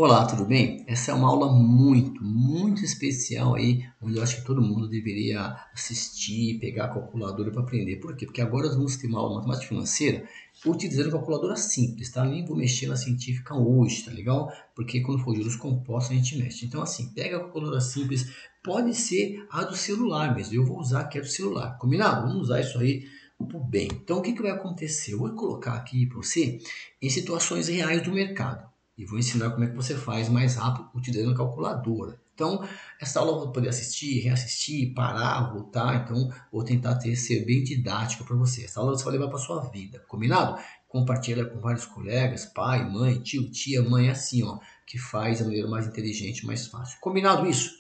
Olá, tudo bem? Essa é uma aula muito especial aí, onde eu acho que todo mundo deveria assistir, pegar a calculadora para aprender. Por quê? Porque agora nós vamos ter uma aula de matemática financeira utilizando calculadora simples, tá? Nem vou mexer na científica hoje, tá legal? Porque quando for juros compostos a gente mexe. Então assim, pega a calculadora simples, pode ser a do celular mesmo. Eu vou usar aqui a do celular, combinado? Vamos usar isso aí pro bem. Então o que vai acontecer? Eu vou colocar aqui para você em situações reais do mercado e vou ensinar como é que você faz mais rápido utilizando a calculadora. Então, essa aula eu vou poder assistir, reassistir, parar, voltar. Então, vou tentar ser bem didática para você. Essa aula você vai levar para sua vida, combinado? Compartilha com vários colegas, pai, mãe, tio, tia, mãe, assim, ó, que faz a maneira mais inteligente, mais fácil. Combinado isso?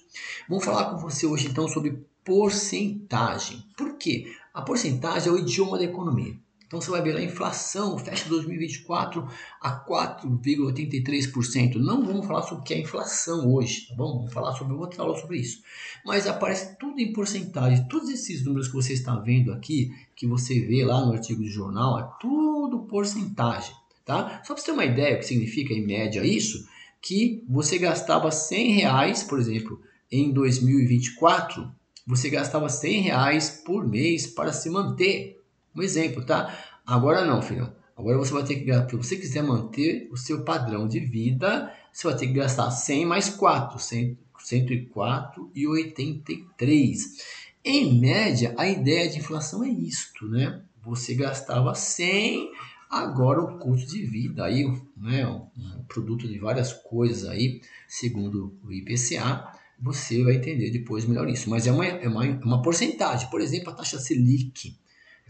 Vamos falar com você hoje então sobre porcentagem. Por quê? A porcentagem é o idioma da economia. Então você vai ver lá a inflação, fecha 2024 a 4,83%. Não vamos falar sobre o que é inflação hoje, tá bom? Vamos falar sobre outra aula sobre isso. Mas aparece tudo em porcentagem. Todos esses números que você está vendo aqui, que você vê lá no artigo de jornal, é tudo porcentagem, tá? Só para você ter uma ideia o que significa em média isso, que você gastava R$ 100, por exemplo, em 2024, você gastava R$ 100 por mês para se manter. Um exemplo, tá? Agora não, filhão. Agora você vai ter que, se você quiser manter o seu padrão de vida, você vai ter que gastar 100 mais 4, 104,83. Em média, a ideia de inflação é isto, né? Você gastava 100, agora o custo de vida aí, né, um produto de várias coisas aí, segundo o IPCA, você vai entender depois melhor isso. Mas é uma porcentagem. Por exemplo, a taxa Selic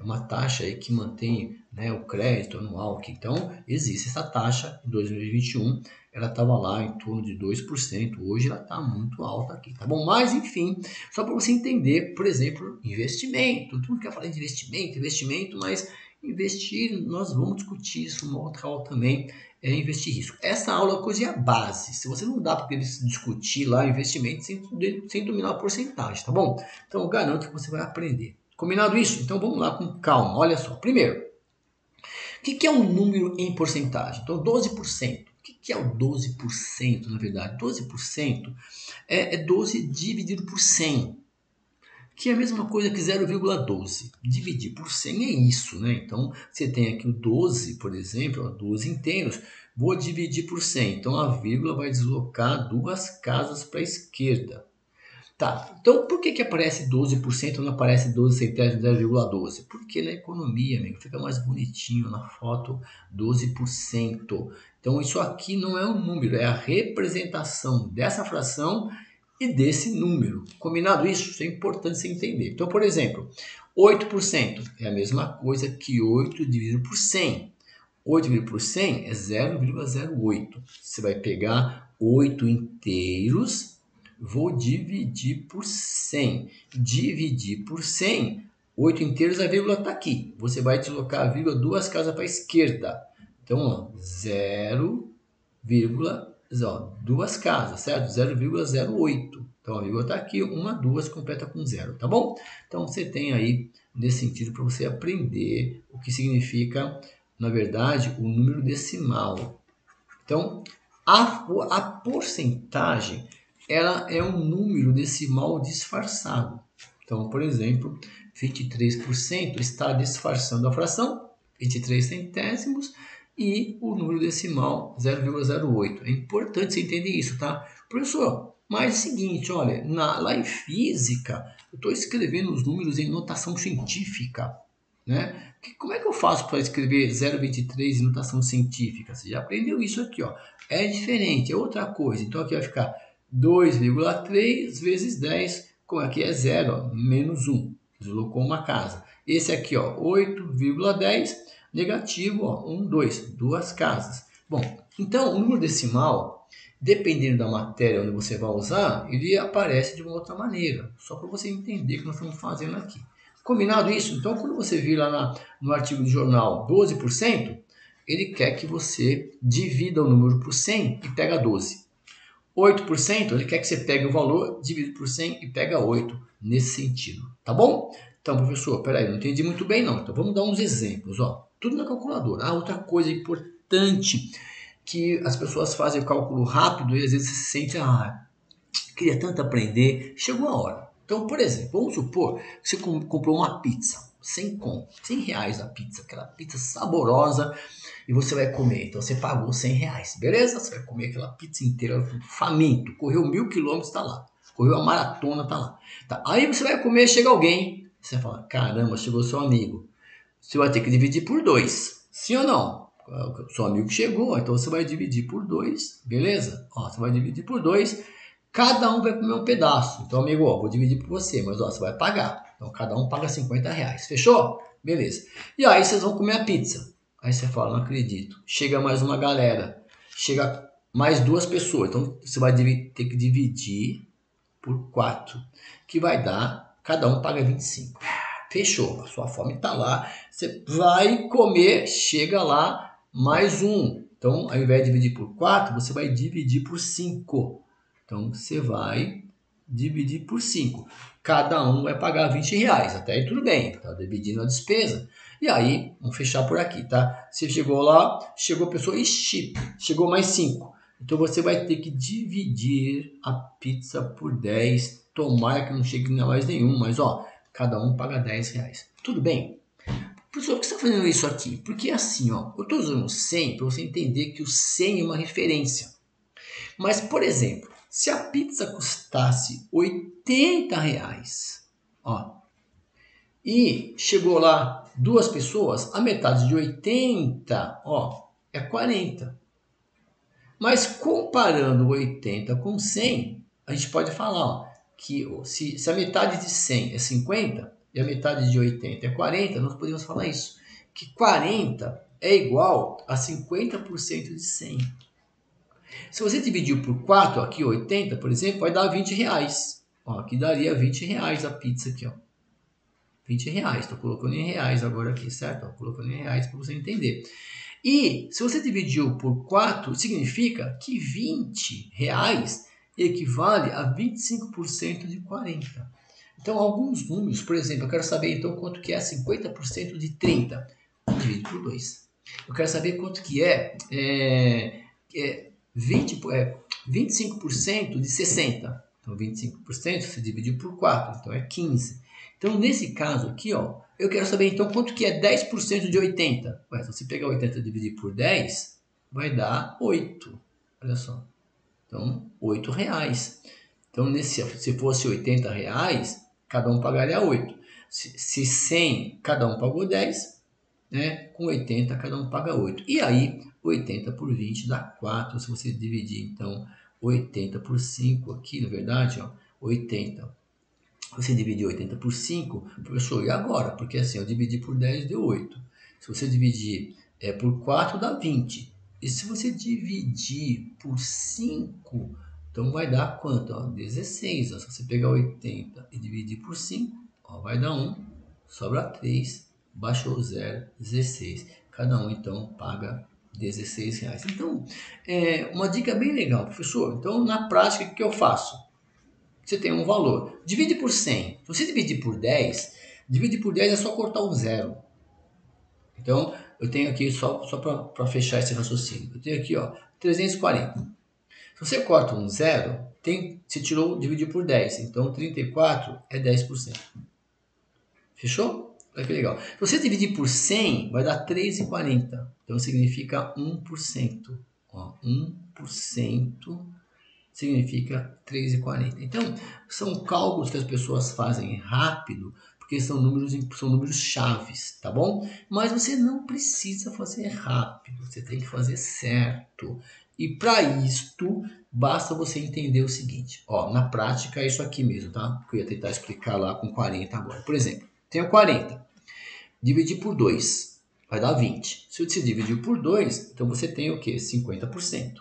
é uma taxa aí que mantém, né, o crédito anual. Então, existe essa taxa. Em 2021, ela estava lá em torno de 2%. Hoje ela está muito alta aqui, tá bom? Mas, enfim, só para você entender, por exemplo, investimento. Todo mundo quer falar de investimento, mas investir, nós vamos discutir isso numa outra aula também, é investir risco. Essa aula é coisa base. Se você não dá para discutir lá investimento sem dominar a porcentagem, tá bom? Então, eu garanto que você vai aprender. Combinado isso? Então vamos lá com calma. Olha só. Primeiro, o que é um número em porcentagem? Então, 12%. O que é o 12%, na verdade? 12% é 12 dividido por 100, que é a mesma coisa que 0,12. Dividir por 100 é isso, né? Então, você tem aqui o 12, por exemplo, 12 inteiros. Vou dividir por 100. Então, a vírgula vai deslocar duas casas para a esquerda. Tá, então por que aparece 12% e não aparece 12 centésimos, 0,12? Porque na economia, amigo, fica mais bonitinho na foto 12%. Então isso aqui não é um número, é a representação dessa fração e desse número. Combinado isso? Isso é importante você entender. Então, por exemplo, 8% é a mesma coisa que 8 dividido por 100. 8 dividido por 100 é 0,08. Você vai pegar 8 inteiros, vou dividir por 100. Dividir por 100, 8 inteiros, a vírgula está aqui. Você vai deslocar a vírgula duas casas para a esquerda. Então, ó, 0, duas casas, certo? 0,08. Então, a vírgula está aqui, uma, duas, completa com zero, tá bom? Então, você tem aí, nesse sentido, para você aprender o que significa, na verdade, o número decimal. Então, a porcentagem, ela é um número decimal disfarçado. Então, por exemplo, 23% está disfarçando a fração, 23 centésimos, e o número decimal 0,08. É importante você entender isso, tá? Professor, mas é o seguinte, olha, lá em física, eu estou escrevendo os números em notação científica, né? Como é que eu faço para escrever 0,23 em notação científica? Você já aprendeu isso aqui, ó. É diferente, é outra coisa. Então aqui vai ficar 2,3 vezes 10, como aqui é zero, ó, menos 1. Deslocou uma casa. Esse aqui, ó, 8,10, negativo, ó, 1, 2, duas casas. Bom, então o número decimal, dependendo da matéria onde você vai usar, ele aparece de uma outra maneira. Só para você entender o que nós estamos fazendo aqui. Combinado isso? Então, quando você vir lá no artigo do jornal 12%, ele quer que você divida o número por 100 e pega 12. 8%, ele quer que você pegue o valor, divida por 100 e pega 8, nesse sentido. Tá bom? Então, professor, peraí, não entendi muito bem não. Então, vamos dar uns exemplos. Ó. Tudo na calculadora. Ah, outra coisa importante que as pessoas fazem o cálculo rápido e às vezes se sentem, queria tanto aprender, chegou a hora. Então, por exemplo, vamos supor que você comprou uma pizza, 100 reais a pizza, aquela pizza saborosa, e você vai comer. Então você pagou 100 reais, beleza? Você vai comer aquela pizza inteira, faminto, correu 1000 quilômetros, tá lá. Correu a maratona, tá lá. Tá. Aí você vai comer, chega alguém, você vai falar, caramba, chegou seu amigo. Você vai ter que dividir por 2, sim ou não? O seu amigo chegou, então você vai dividir por 2, beleza? Ó, você vai dividir por 2, cada um vai comer um pedaço. Então, amigo, ó, vou dividir por você, mas ó, você vai pagar. Então, cada um paga 50 reais. Fechou? Beleza. E aí, vocês vão comer a pizza. Aí você fala, não acredito. Chega mais uma galera. Chega mais 2 pessoas. Então, você vai ter que dividir por 4, que vai dar, cada um paga 25. Fechou, a sua fome está lá, você vai comer, chega lá, mais um. Então, ao invés de dividir por 4, você vai dividir por 5. Então, você vai dividir por 5. Cada um vai pagar 20 reais, até aí tudo bem, tá dividindo a despesa. E aí, vamos fechar por aqui, tá? Você chegou lá, chegou a pessoa, ixi, chegou mais 5. Então, você vai ter que dividir a pizza por 10. Tomara que não chegue a mais nenhum, mas ó, cada um paga 10 reais. Tudo bem? Professor, por que você está fazendo isso aqui? Porque assim, ó, eu estou usando o 100 para você entender que o 100 é uma referência. Mas, por exemplo, se a pizza custasse 80 reais, ó, e chegou lá 2 pessoas, a metade de 80, ó, é 40. Mas comparando 80 com 100, a gente pode falar, ó, que se a metade de 100 é 50 e a metade de 80 é 40, nós podemos falar isso, que 40 é igual a 50% de 100. Se você dividir por 4, aqui 80, por exemplo, vai dar 20 reais. Ó, aqui daria 20 reais a pizza aqui, ó. 20 reais, estou colocando em reais agora aqui, certo? Estou colocando em reais para você entender. E se você dividiu por 4, significa que 20 reais equivale a 25% de 40. Então, alguns números, por exemplo, eu quero saber então quanto que é 50% de 30. Divido por 2. Eu quero saber quanto que é, 25% de 60. Então, 25% você dividiu por 4, então é 15. Então, nesse caso aqui, ó, eu quero saber então quanto que é 10% de 80. Ué, se você pegar 80 e dividir por 10, vai dar 8. Olha só. Então, 8 reais. Então, se fosse 80 reais, cada um pagaria 8. Se 100, cada um pagou 10, né? Com 80, cada um paga 8. E aí, 80 por 20 dá 4. Se você dividir, então, 80 por 5 aqui, na verdade, ó, 80. Você dividir 80 por 5, professor, e agora? Porque assim, eu dividi por 10 deu 8. Se você dividir por 4, dá 20. E se você dividir por 5, então vai dar quanto? Ó, 16. Ó. Se você pegar 80 e dividir por 5, ó, vai dar 1, sobra 3, baixou 0, 16. Cada um, então, paga 16 reais. Então, uma dica bem legal, professor. Então, na prática, o que eu faço? Você tem um valor. Divide por 100. Se você dividir por 10, dividir por 10 é só cortar um zero. Então, eu tenho aqui, só para fechar esse raciocínio, eu tenho aqui, ó, 340. Se você corta um zero, você tirou, dividiu por 10. Então, 34 é 10%. Fechou? Olha que legal. Se você dividir por 100, vai dar 3,40. Então, significa 1%. Ó, 1% significa 3,40. Então, são cálculos que as pessoas fazem rápido, porque são números chaves, tá bom? Mas você não precisa fazer rápido, você tem que fazer certo. E para isto, basta você entender o seguinte, ó, na prática é isso aqui mesmo, tá? Que eu ia tentar explicar lá com 40 agora. Por exemplo, tenho 40, dividir por 2, vai dar 20. Se você dividir por 2, então você tem o quê? 50%,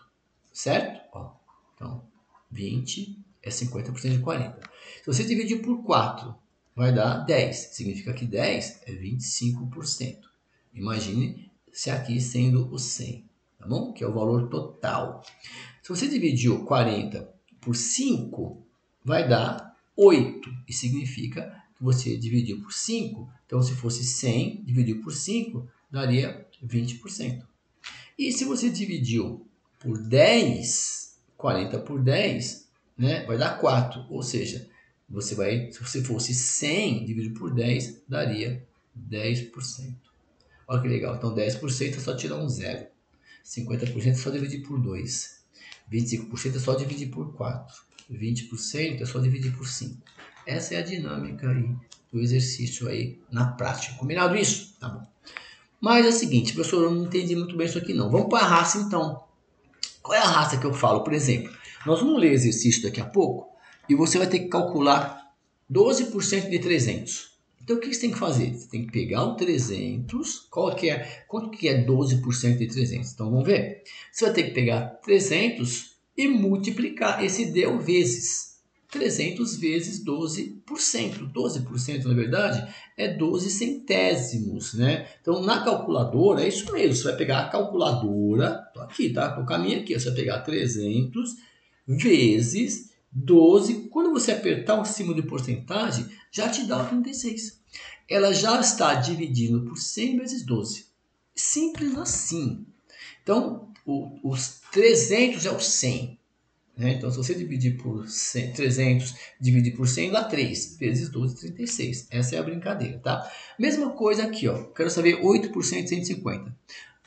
certo? Ó, então, 20 é 50% de 40. Se você dividir por 4, vai dar 10. Significa que 10 é 25%. Imagine se aqui sendo o 100, tá bom? Que é o valor total. Se você dividir 40 por 5, vai dar 8. E significa que você dividiu por 5. Então, se fosse 100, dividiu por 5, daria 20%. E se você dividiu por 10, 40 por 10, né, vai dar 4. Ou seja, se você fosse 100 dividido por 10, daria 10%. Olha que legal. Então 10% é só tirar um zero. 50% é só dividir por 2. 25% é só dividir por 4. 20% é só dividir por 5. Essa é a dinâmica aí do exercício aí na prática. Combinado isso? Tá bom. Mas é o seguinte, professor, eu não entendi muito bem isso aqui não. Vamos para a raça então. Qual é a raça que eu falo? Por exemplo, nós vamos ler exercício daqui a pouco e você vai ter que calcular 12% de 300. Então o que você tem que fazer? Você tem que pegar o 300, quanto que é 12% de 300? Então vamos ver. Você vai ter que pegar 300 e multiplicar esse deu vezes 300 vezes 12%. 12%, na verdade, é 12 centésimos, né? Então, na calculadora, é isso mesmo. Você vai pegar a calculadora, tô aqui, tá? Tô com a minha aqui. Você vai pegar 300 vezes 12. Quando você apertar o símbolo de porcentagem, já te dá o 36. Ela já está dividindo por 100 vezes 12. Simples assim. Então, os 300 é o 100. Né? Então, se você dividir por 100, 300, dividir por 100, dá 3 vezes 12, 36. Essa é a brincadeira, tá? Mesma coisa aqui, ó. Quero saber 8% de 150.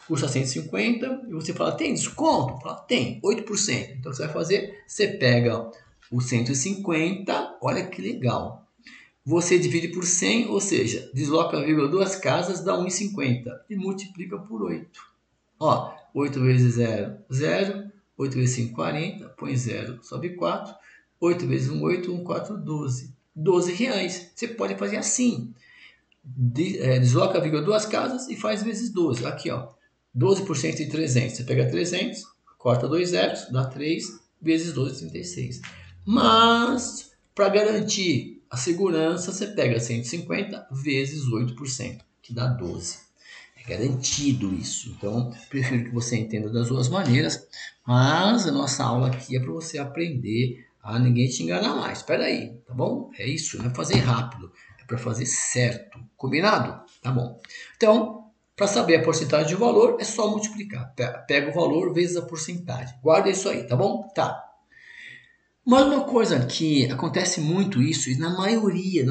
Custa 150 e você fala, tem desconto? Fala, tem, 8%. Então, você vai fazer, você pega o 150, olha que legal. Você divide por 100, ou seja, desloca a vírgula duas casas, dá 1,50 e multiplica por 8. Ó, 8 vezes 0, 0. 8 vezes 5, 40. Põe 0, sobe 4. 8 vezes 1, 8. 1, 4, 12. 12 reais. Você pode fazer assim. Desloca a vírgula duas casas e faz vezes 12. Aqui, ó. 12% de 300. Você pega 300, corta 2 zeros, dá 3 vezes 12, 36. Mas, para garantir a segurança, você pega 150 vezes 8%, que dá 12. É garantido isso. Então, prefiro que você entenda das duas maneiras, mas a nossa aula aqui é para você aprender a ninguém te enganar mais. Espera aí, tá bom? É isso, não é fazer rápido, é para fazer certo. Combinado? Tá bom. Então, para saber a porcentagem de valor, é só multiplicar. Pega o valor vezes a porcentagem. Guarda isso aí, tá bom? Tá. Mas uma coisa que acontece muito isso, e na maioria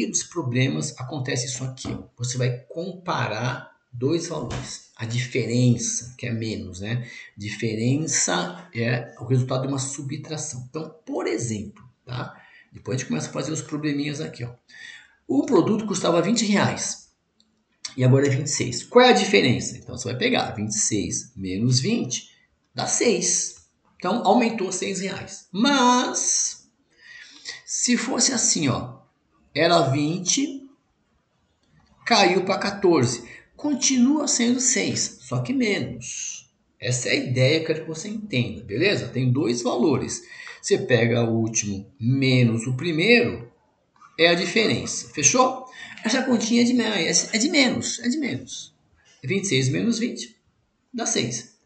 dos problemas acontece isso aqui. Você vai comparar dois valores. A diferença, que é menos, né? Diferença é o resultado de uma subtração. Então, por exemplo, tá? Depois a gente começa a fazer os probleminhas aqui, ó. O produto custava 20 reais e agora é 26. Qual é a diferença? Então, você vai pegar 26 menos 20, dá 6. Então, aumentou 6 reais. Mas, se fosse assim, ó, era 20, caiu para 14. Continua sendo 6, só que menos. Essa é a ideia que eu quero que você entenda, beleza? Tem dois valores. Você pega o último menos o primeiro, é a diferença. Fechou? Essa continha é de menos. 26 menos 20 dá 6.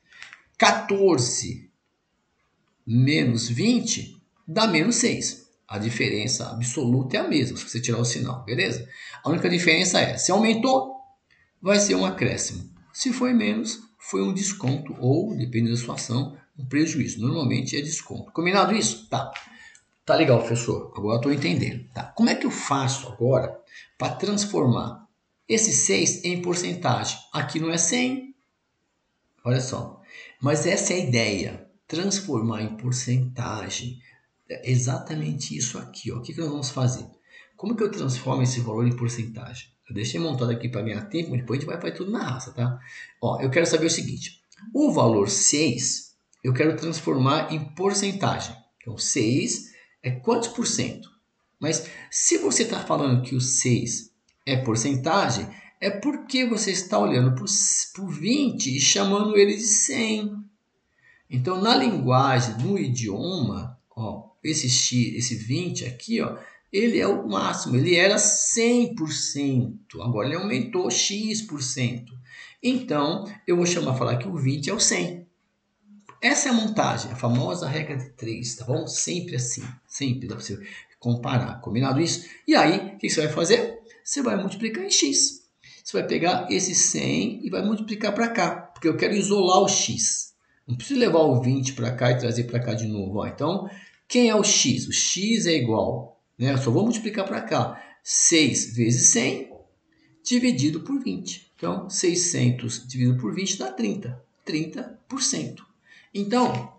14 menos 20 dá menos 6. A diferença absoluta é a mesma, se você tirar o sinal, beleza? A única diferença é, se aumentou, vai ser um acréscimo. Se foi menos, foi um desconto ou, depende da sua ação, um prejuízo. Normalmente é desconto. Combinado isso? Tá. Tá legal, professor. Agora estou entendendo. Tá. Como é que eu faço agora para transformar esse 6 em porcentagem? Aqui não é 100. Olha só. Mas essa é a ideia. Transformar em porcentagem. É exatamente isso aqui. Ó. O que nós vamos fazer? Como que eu transformo esse valor em porcentagem? Eu deixei montado aqui para ganhar tempo, mas depois a gente vai fazer tudo na raça, tá? Ó, eu quero saber o seguinte. O valor 6, eu quero transformar em porcentagem. Então, 6 é quantos por cento? Mas se você está falando que o 6 é porcentagem, é porque você está olhando para o 20 e chamando ele de 100. Então, na linguagem, no idioma, ó, esse 20 aqui, ó, ele é o máximo, ele era 100%, agora ele aumentou X%. Então, eu vou falar que o 20 é o 100. Essa é a montagem, a famosa regra de 3, tá bom? Sempre assim, sempre dá para você comparar, combinado isso? E aí, o que você vai fazer? Você vai multiplicar em X. Você vai pegar esse 100 e vai multiplicar para cá, porque eu quero isolar o X. Não preciso levar o 20 para cá e trazer para cá de novo. Ó. Então, quem é o x? O x é igual, né? Eu só vou multiplicar para cá. 6 vezes 100 dividido por 20. Então, 600 dividido por 20 dá 30. 30%. Então,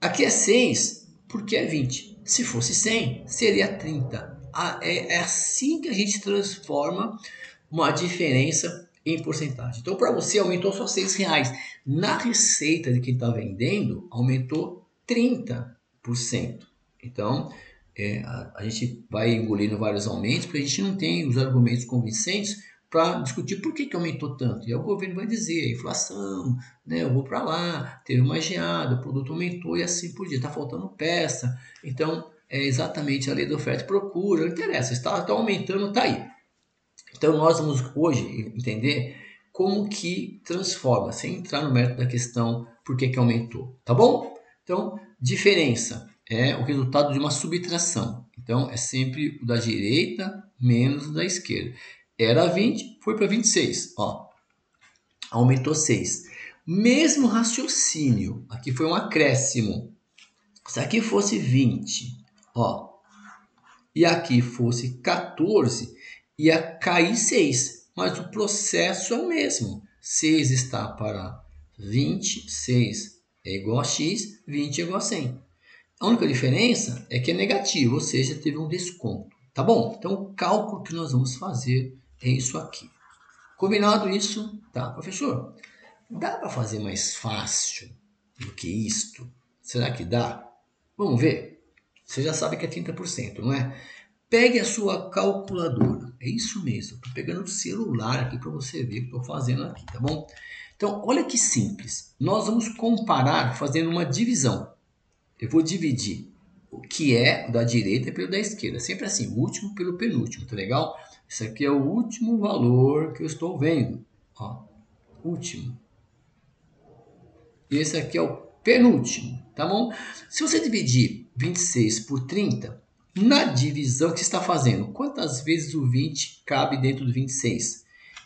aqui é 6 porque é 20. Se fosse 100, seria 30. É assim que a gente transforma uma diferença em porcentagem. Então, para você, aumentou só R$6. Na receita de quem está vendendo, aumentou 30%. Então, a gente vai engolindo vários aumentos, porque a gente não tem os argumentos convincentes para discutir por que aumentou tanto. E aí o governo vai dizer, a inflação, né, eu vou para lá, teve uma geada, o produto aumentou e assim por diante, está faltando peça. Então, é exatamente a lei da oferta e procura, não interessa, está aumentando, está aí. Então, nós vamos hoje entender como que transforma, sem entrar no mérito da questão, por que aumentou, tá bom? Então, diferença é o resultado de uma subtração. Então, é sempre o da direita menos o da esquerda. Era 20, foi para 26, ó. Aumentou 6. Mesmo raciocínio, aqui foi um acréscimo. Se aqui fosse 20, ó, e aqui fosse 14, ia cair 6. Mas o processo é o mesmo. 6 está para 20, 6 é igual a x, 20 é igual a 100. A única diferença é que é negativo, ou seja, teve um desconto. Tá bom? Então, o cálculo que nós vamos fazer é isso aqui. Combinado isso? Tá, professor? Dá para fazer mais fácil do que isto? Será que dá? Vamos ver. Você já sabe que é 30%, não é? Pegue a sua calculadora. É isso mesmo. Estou pegando o celular aqui para você ver o que estou fazendo aqui, tá bom? Então, olha que simples. Nós vamos comparar fazendo uma divisão. Eu vou dividir o que é da direita pelo da esquerda. Sempre assim, o último pelo penúltimo, tá legal? Isso aqui é o último valor que eu estou vendo. Ó, último. E esse aqui é o penúltimo, tá bom? Se você dividir 26 por 30, na divisão que você está fazendo, quantas vezes o 20 cabe dentro do 26?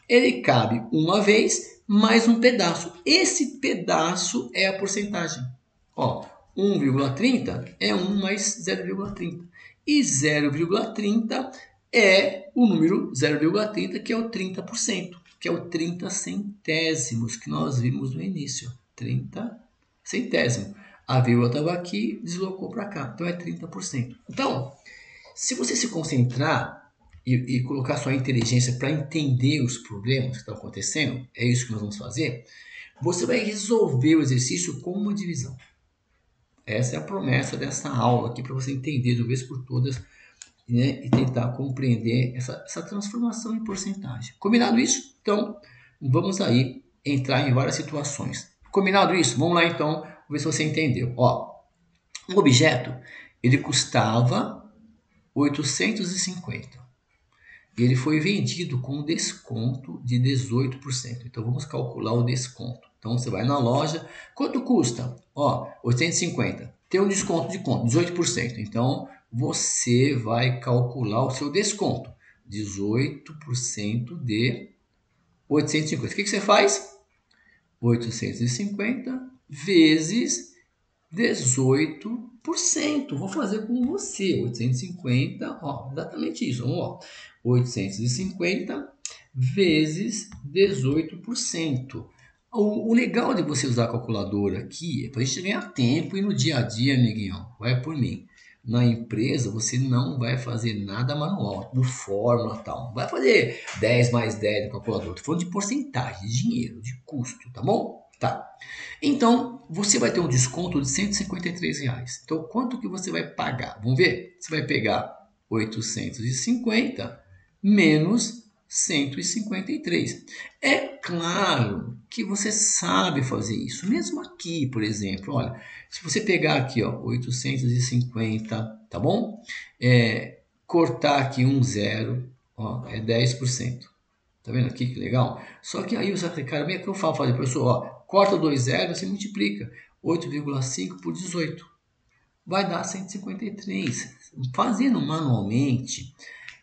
Ele cabe uma vez mais um pedaço. Esse pedaço é a porcentagem. Ó, 1,30 é 1 mais 0,30. E 0,30 é o número 0,30, que é o 30%, que é o 30 centésimos que nós vimos no início. 30 centésimo. A vírgula estava aqui, deslocou para cá. Então é 30%. Então, se você se concentrar e colocar sua inteligência para entender os problemas que estão acontecendo, é isso que nós vamos fazer, você vai resolver o exercício com uma divisão. Essa é a promessa dessa aula aqui, para você entender de uma vez por todas, né, e tentar compreender essa transformação em porcentagem. Combinado isso? Então, vamos aí entrar em várias situações. Combinado isso? Vamos lá então, ver se você entendeu. Ó, o objeto, ele custava 850. Ele foi vendido com desconto de 18%. Então, vamos calcular o desconto. Então, você vai na loja, quanto custa? Ó, 850. Tem um desconto de quanto? 18%. Então, você vai calcular o seu desconto. 18% de 850. O que você faz? 850 vezes 18%. Vou fazer com você. 850, ó, exatamente isso. Vamos lá. 850 vezes 18%. O legal de você usar a calculadora aqui é para a gente ganhar tempo e no dia a dia, amiguinho, vai por mim. Na empresa você não vai fazer nada manual, no fórmula e tal. Não vai fazer 10 mais 10 no calculador. Estou falando de porcentagem, de dinheiro, de custo, tá bom? Tá. Então, você vai ter um desconto de R$153. Então, quanto que você vai pagar? Vamos ver? Você vai pegar 850 menos 153. É claro que você sabe fazer isso. Mesmo aqui, por exemplo, olha, se você pegar aqui, ó, 850, tá bom? Cortar aqui um zero, ó, é 10%. Tá vendo aqui que legal? Só que aí você fala, cara, como é que eu falo? Falei, professor, ó, corta 2 zeros e multiplica 8,5 por 18. Vai dar 153. Fazendo manualmente,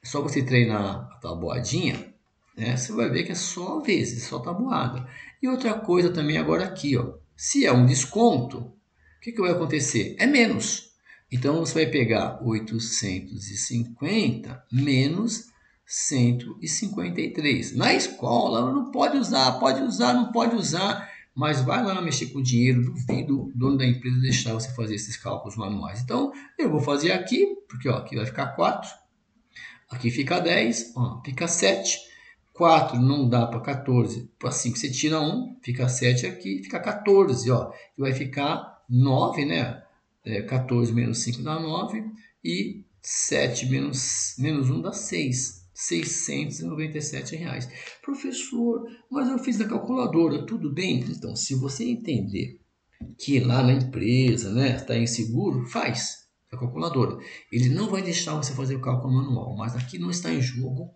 é só você treinar a tabuadinha, né? Você vai ver que é só vezes, só tabuada. E outra coisa também agora aqui, ó, Se é um desconto, o que vai acontecer? É menos. Então, você vai pegar 850 menos 153. Na escola, não pode usar, não pode usar, mas vai lá mexer com o dinheiro, duvido o dono da empresa deixar você fazer esses cálculos manuais. Então, eu vou fazer aqui, porque ó, aqui vai ficar 4, aqui fica 10, ó, fica 7. 4 não dá para 14, para 5 você tira 1, fica 7 aqui, fica 14, ó. E vai ficar 9, né? 14 menos 5 dá 9 e 7 menos 1 dá 6. R$ 697. Professor, mas eu fiz na calculadora, tudo bem? Então, se você entender que lá na empresa, né, está inseguro, faz a calculadora. Ele não vai deixar você fazer o cálculo manual, mas aqui não está em jogo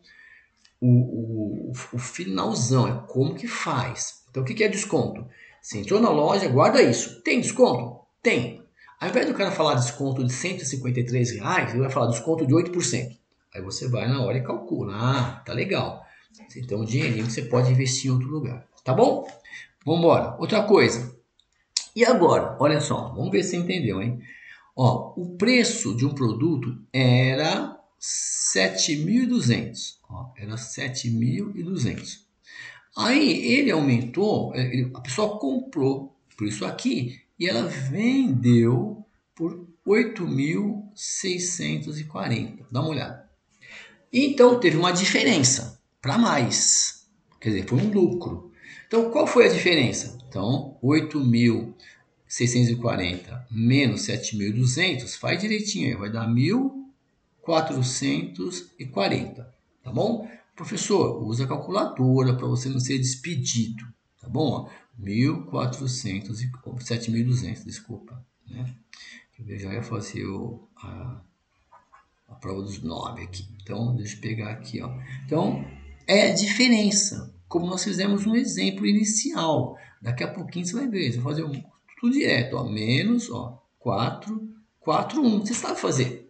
o finalzão, é como que faz. Então, o que é desconto? Você entrou na loja, guarda isso. Tem desconto? Tem. Ao invés do cara falar desconto de R$ 153, ele vai falar desconto de 8%. Aí você vai na hora e calcula. Ah, tá legal. Então, o dinheirinho você pode investir em outro lugar. Tá bom? Vamos embora. Outra coisa. E agora? Olha só, vamos ver se você entendeu, hein? Ó, o preço de um produto era 7.200. Ó, era 7.200. Aí ele aumentou, a pessoa comprou por isso aqui e ela vendeu por 8.640. Dá uma olhada. Então teve uma diferença para mais. Quer dizer, foi um lucro. Então qual foi a diferença? Então 8.640 menos 7.200 faz direitinho, vai dar 1.440, tá bom? Professor, usa a calculadora para você não ser despedido, tá bom? 1.400 e 7.200, desculpa, né? Eu já ia fazer a prova dos 9 aqui. Então, deixa eu pegar aqui, ó. Então, é a diferença, como nós fizemos no exemplo inicial. Daqui a pouquinho você vai ver, você vai fazer tudo direto, ó, menos, ó, 4, 4, 1. Você sabe fazer.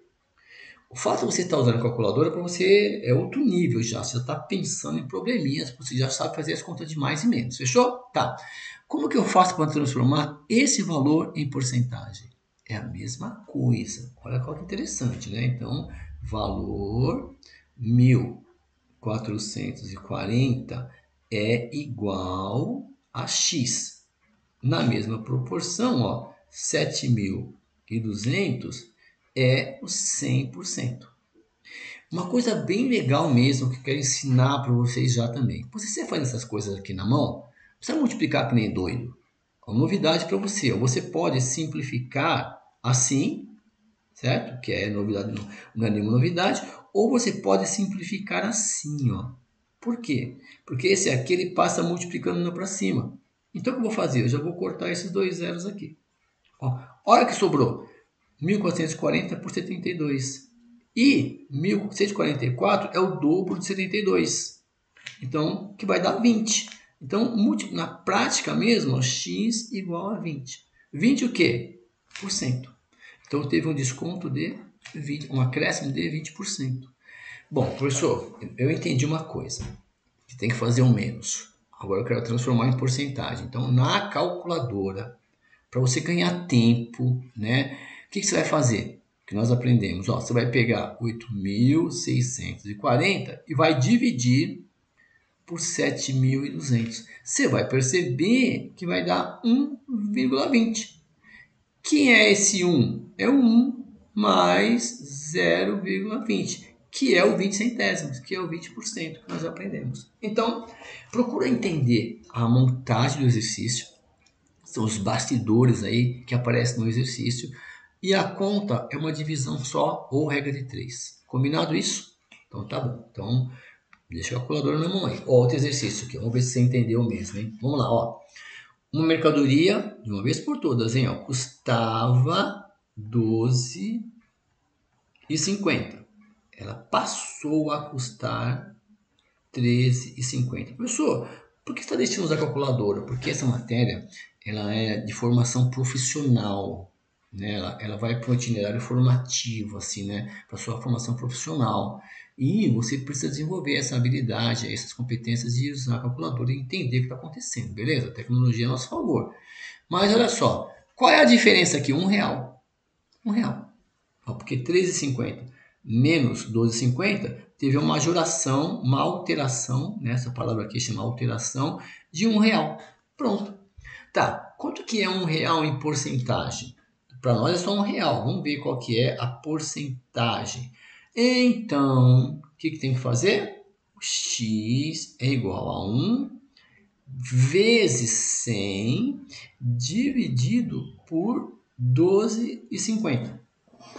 O fato de você estar usando a calculadora para você é outro nível já. Você já está pensando em probleminhas, você já sabe fazer as contas de mais e menos. Fechou? Tá. Como que eu faço para transformar esse valor em porcentagem? É a mesma coisa. Olha qual que interessante, né? Então, valor 1.440 é igual a X. Na mesma proporção, ó, 7.200 é o 100%. Uma coisa bem legal mesmo que eu quero ensinar para vocês já também. Você faz essas coisas aqui na mão, não precisa multiplicar que nem doido. É uma novidade para você. Você pode simplificar assim, certo? Que é novidade, não é nenhuma novidade. Ou você pode simplificar assim, ó. Por quê? Porque esse aqui ele passa multiplicando para cima. Então o que eu vou fazer? Eu já vou cortar esses dois zeros aqui. Ó, olha que sobrou. 1.440 por 72. E 1.144 é o dobro de 72. Então, que vai dar 20. Então, na prática mesmo, x igual a 20. 20 o quê? Por cento. Então, teve um desconto de 20, um acréscimo de 20%. Bom, professor, eu entendi uma coisa. Que tem que fazer um menos. Agora eu quero transformar em porcentagem. Então, na calculadora, para você ganhar tempo, né? O que você vai fazer? Que nós aprendemos, ó, você vai pegar 8.640 e vai dividir por 7.200. Você vai perceber que vai dar 1,20. Quem é esse 1? É o 1 mais 0,20, que é o 20 centésimos, que é o 20% que nós aprendemos. Então, procura entender a montagem do exercício, são os bastidores aí que aparecem no exercício. E a conta é uma divisão só ou regra de 3. Combinado isso? Então tá bom. Então deixa a calculadora na mão aí. Ó, outro exercício aqui. Vamos ver se você entendeu mesmo, hein? Vamos lá, ó. Uma mercadoria, de uma vez por todas, hein? Ó, custava R$12,50. Ela passou a custar R$13,50. Professor, por que você está deixando usar a calculadora? Porque essa matéria ela é de formação profissional, né? Ela vai para o itinerário formativo, assim, né? Para sua formação profissional. E você precisa desenvolver essa habilidade, essas competências de usar a calculadora e entender o que está acontecendo, beleza? A tecnologia é a nosso favor. Mas olha só, qual é a diferença aqui? R$1. R$1. Porque 13,50 menos 12,50 teve uma majoração, uma alteração, né? Essa palavra aqui chama alteração, de R$1. Pronto. Tá, quanto que é R$1 em porcentagem? Para nós é só R$1. Vamos ver qual que é a porcentagem. Então, o que tem que fazer? X é igual a 1 vezes 100 dividido por 12,50.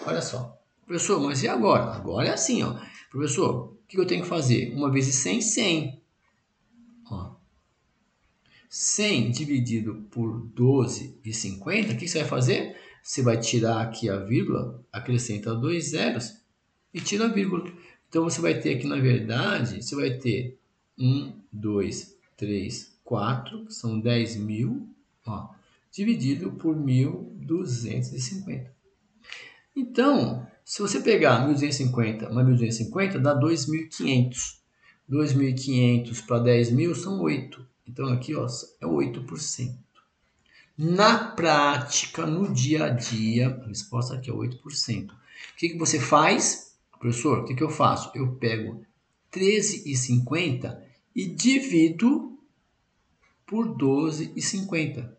Olha só. Professor, mas e agora? Agora é assim, ó. Professor, o que eu tenho que fazer? 1 vezes 100, 100. Ó. 100 dividido por 12,50, o que você vai fazer? Você vai tirar aqui a vírgula, acrescenta 2 zeros e tira a vírgula. Então, você vai ter aqui, na verdade, você vai ter 1, 2, 3, 4, são 10.000, ó, dividido por 1.250. Então, se você pegar 1.250 mais 1.250, dá 2.500. 2.500 para 10.000 são 8. Então, aqui ó, é 8%. Na prática, no dia a dia, a resposta aqui é 8%. O que você faz? Professor, o que eu faço? Eu pego 13,50 e divido por 12,50.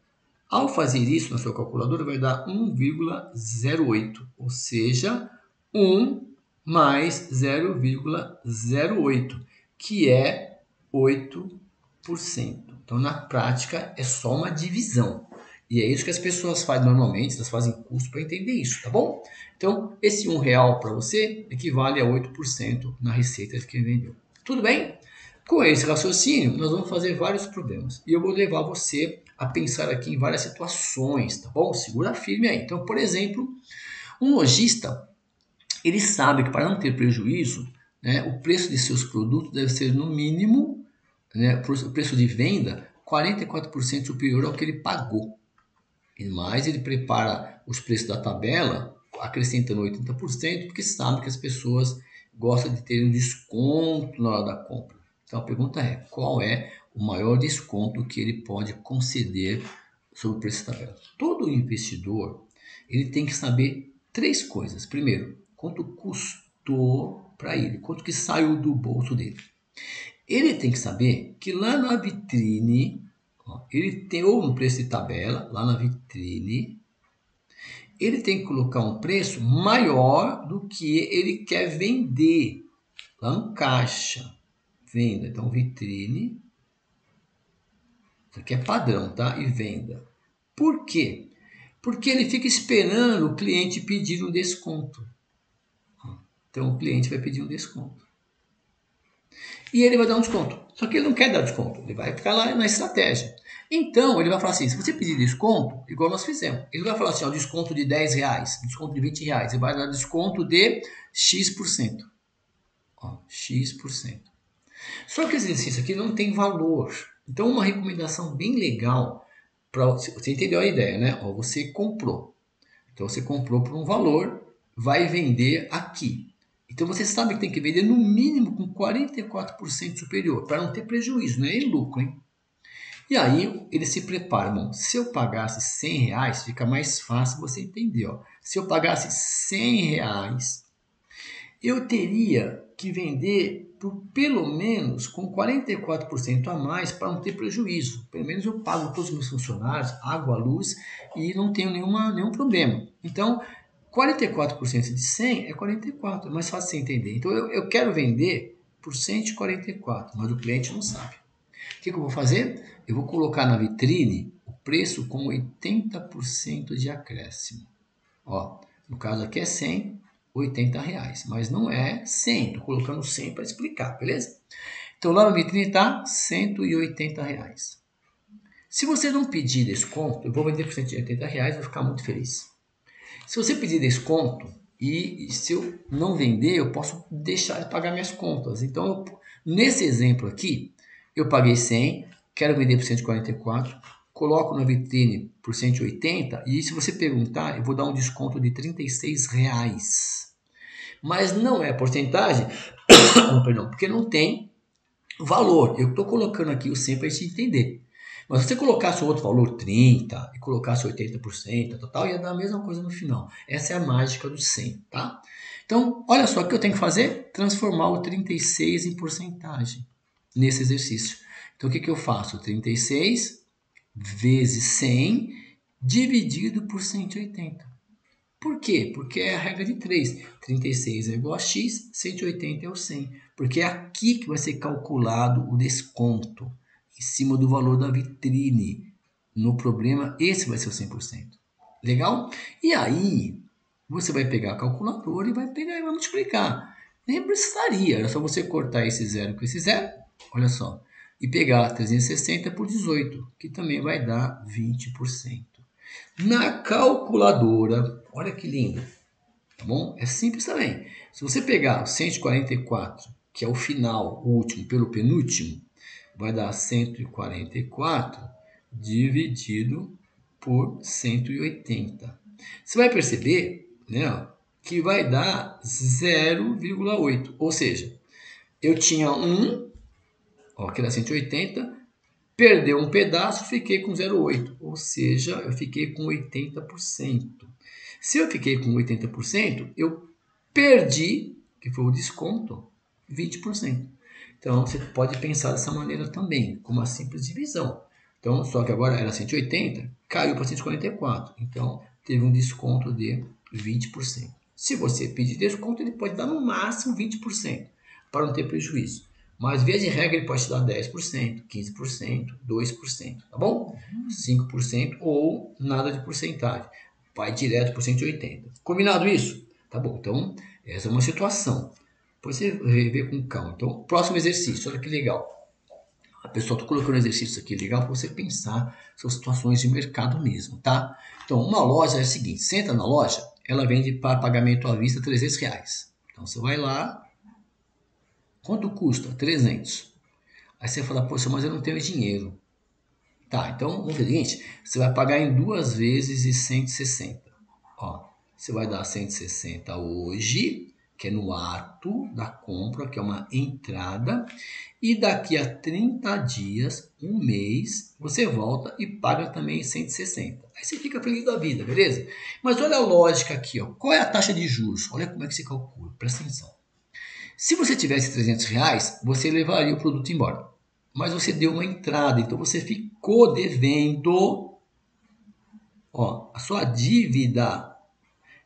Ao fazer isso na sua calculadora, vai dar 1,08, ou seja, 1 mais 0,08, que é 8%. Então, na prática, é só uma divisão. E é isso que as pessoas fazem normalmente, elas fazem curso para entender isso, tá bom? Então, esse R$1 para você equivale a 8% na receita que vendeu. Tudo bem? Com esse raciocínio, nós vamos fazer vários problemas. E eu vou levar você a pensar aqui em várias situações, tá bom? Segura firme aí. Então, por exemplo, um lojista, ele sabe que para não ter prejuízo, né, o preço de seus produtos deve ser no mínimo, né, o preço de venda, 44% superior ao que ele pagou. E mais, ele prepara os preços da tabela, acrescentando 80%, porque sabe que as pessoas gostam de ter um desconto na hora da compra. Então a pergunta é, qual é o maior desconto que ele pode conceder sobre o preço da tabela? Todo investidor, ele tem que saber 3 coisas. Primeiro, quanto custou para ele, quanto que saiu do bolso dele. Ele tem que saber que lá na vitrine, ó, ele tem, ou no preço de tabela, lá na vitrine, ele tem que colocar um preço maior do que ele quer vender lá no caixa. Venda, então vitrine, isso aqui é padrão, tá? E venda. Por quê? Porque ele fica esperando o cliente pedir um desconto. Então o cliente vai pedir um desconto. E ele vai dar um desconto. Só que ele não quer dar desconto, ele vai ficar lá na estratégia. Então ele vai falar assim, se você pedir desconto, igual nós fizemos, ele vai falar assim, ó, desconto de R$10, desconto de R$20, ele vai dar desconto de X%. Ó, X%. Só que esse exercício aqui não tem valor. Então, uma recomendação bem legal, você entendeu a ideia, né? Ó, você comprou. Então, você comprou por um valor, vai vender aqui. Então, você sabe que tem que vender no mínimo com 44% superior, para não ter prejuízo, não é lucro, hein? E aí, ele se prepara. Bom, se eu pagasse R$100, fica mais fácil você entender. Ó. Se eu pagasse R$100, eu teria que vender por pelo menos com 44% a mais para não ter prejuízo. Pelo menos eu pago todos os meus funcionários, água, luz e não tenho nenhum problema. Então, 44% de 100 é 44, é mais fácil você entender. Então, eu quero vender por 144, mas o cliente não sabe. O que eu vou fazer? Eu vou colocar na vitrine o preço com 80% de acréscimo. Ó, no caso aqui é 100, R$80, mas não é 100, estou colocando 100 para explicar, beleza? Então lá na vitrine está R$180. Se você não pedir desconto, eu vou vender por R$180, vou ficar muito feliz. Se você pedir desconto e se eu não vender, eu posso deixar de pagar minhas contas. Então, nesse exemplo aqui, eu paguei 100, quero vender por 144, coloco na vitrine por 180 e se você perguntar, eu vou dar um desconto de R$36. Mas não é porcentagem, perdão, porque não tem valor. Eu estou colocando aqui o 100 para a gente entender. Mas se você colocasse outro valor, 30, e colocasse 80%, total, ia dar a mesma coisa no final. Essa é a mágica do 100, tá? Então, olha só, o que eu tenho que fazer? Transformar o 36 em porcentagem nesse exercício. Então, o que eu faço? 36 vezes 100 dividido por 180. Por quê? Porque é a regra de 3. 36 é igual a x, 180 é o 100. Porque é aqui que vai ser calculado o desconto, em cima do valor da vitrine. No problema, esse vai ser o 100%. Legal? E aí, você vai pegar a calculadora e vai pegar e vai multiplicar. Nem precisaria, era só você cortar esse zero com esse zero, olha só, e pegar 360 por 18, que também vai dar 20%. Na calculadora, olha que lindo, tá bom? É simples também. Se você pegar o 144, que é o final, o último, pelo penúltimo, vai dar 144 dividido por 180. Você vai perceber, né, que vai dar 0,8. Ou seja, eu tinha 1, ó, que era 180, perdeu um pedaço, fiquei com 0,8. Ou seja, eu fiquei com 80%. Se eu fiquei com 80%, eu perdi, que foi o desconto, 20%. Então, você pode pensar dessa maneira também, como uma simples divisão. Então, só que agora era 180, caiu para 144. Então, teve um desconto de 20%. Se você pedir desconto, ele pode dar no máximo 20%, para não ter prejuízo. Mas, via de regra, ele pode te dar 10%, 15%, 2%, tá bom? 5% ou nada de porcentagem. Vai direto para 180. Combinado isso? Tá bom, então essa é uma situação. Depois você vê com calma. Então, próximo exercício, olha que legal. A pessoa está colocando um exercício aqui legal para você pensar sobre situações de mercado mesmo, tá? Então, uma loja é o seguinte, você entra na loja, ela vende para pagamento à vista R$300. Então, você vai lá, quanto custa? 300. Aí você fala, poxa, mas eu não tenho dinheiro. Tá, então vamos ver o seguinte, você vai pagar em 2 vezes de 160. Ó, você vai dar 160 hoje, que é no ato da compra, que é uma entrada, e daqui a 30 dias, um mês, você volta e paga também 160. Aí você fica feliz da vida, beleza? Mas olha a lógica aqui, ó. Qual é a taxa de juros? Olha como é que se calcula, presta atenção. Se você tivesse R$300, você levaria o produto embora. Mas você deu uma entrada, então você ficou devendo. Ó, a sua dívida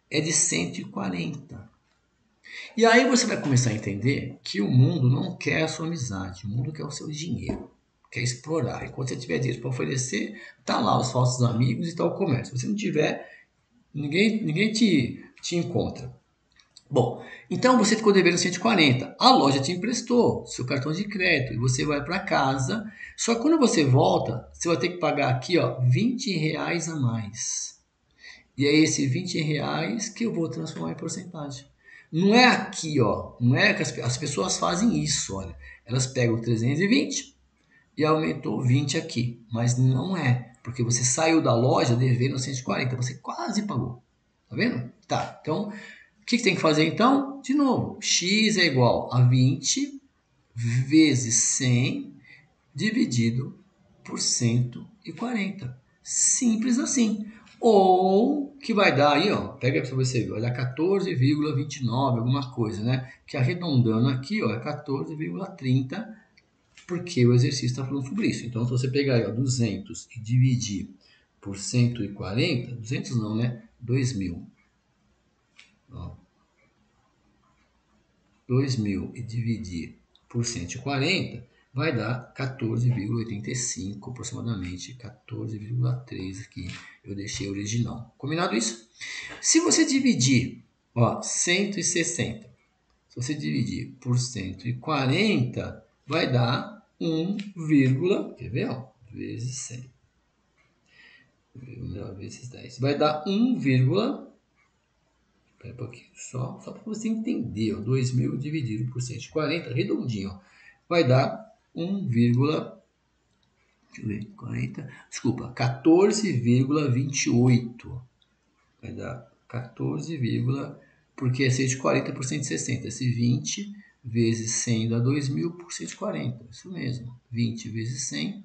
é de 140. E aí você vai começar a entender que o mundo não quer a sua amizade, o mundo quer o seu dinheiro, quer explorar. E quando você tiver dinheiro para oferecer, tá lá os falsos amigos e tá o comércio. Se você não tiver, ninguém te encontra. Bom, então você ficou devendo 140. A loja te emprestou seu cartão de crédito e você vai para casa. Só que quando você volta, você vai ter que pagar aqui, ó, R$20 a mais. E é esse R$20 que eu vou transformar em porcentagem. Não é aqui, ó. Não é que as pessoas fazem isso, olha. Elas pegam 320 e aumentou 20 aqui. Mas não é. Porque você saiu da loja devendo 140. Você quase pagou. Tá vendo? Tá. Então, o que tem que fazer então? De novo, x é igual a 20 vezes 100 dividido por 140. Simples assim. Ou que vai dar aí, ó, pega para você ver, vai dar 14,29, alguma coisa, né? Que arredondando aqui, ó, é 14,30, porque o exercício está falando sobre isso. Então, se você pegar aí, ó, 200 e dividir por 140, 200 não, né? 2.000. Ó, 2.000 e dividir por 140 vai dar 14,85, aproximadamente 14,3 aqui. Eu deixei original. Combinado isso? Se você dividir, ó, 160, se você dividir por 140, vai dar 1, quer ver, ó, vezes 100. Vezes 10. Vai dar 1, espera um pouquinho, só para você entender, ó, 2.000 dividido por 140, redondinho, ó, vai dar 1, deixa eu ver, 40, desculpa, 14,28. Vai dar 14, porque é 140 por 160. Esse 20 vezes 100 dá 2.000 por 140. Isso mesmo, 20 vezes 100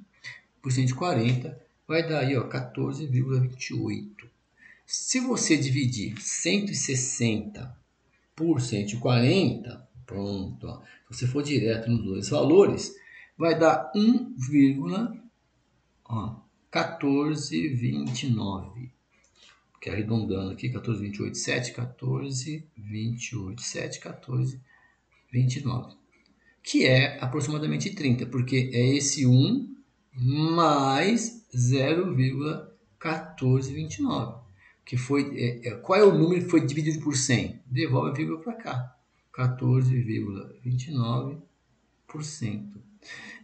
por 140 vai dar aí, ó, 14,28. Se você dividir 160 por 140, pronto, ó, se você for direto nos dois valores, vai dar 1,1429. Que arredondando aqui, 14,28, 7, 14,28, 7, 14,29. Que é aproximadamente 30, porque é esse 1 mais 0,1429. Que foi, qual é o número que foi dividido por 100? Devolve a vírgula para cá. 14,29%.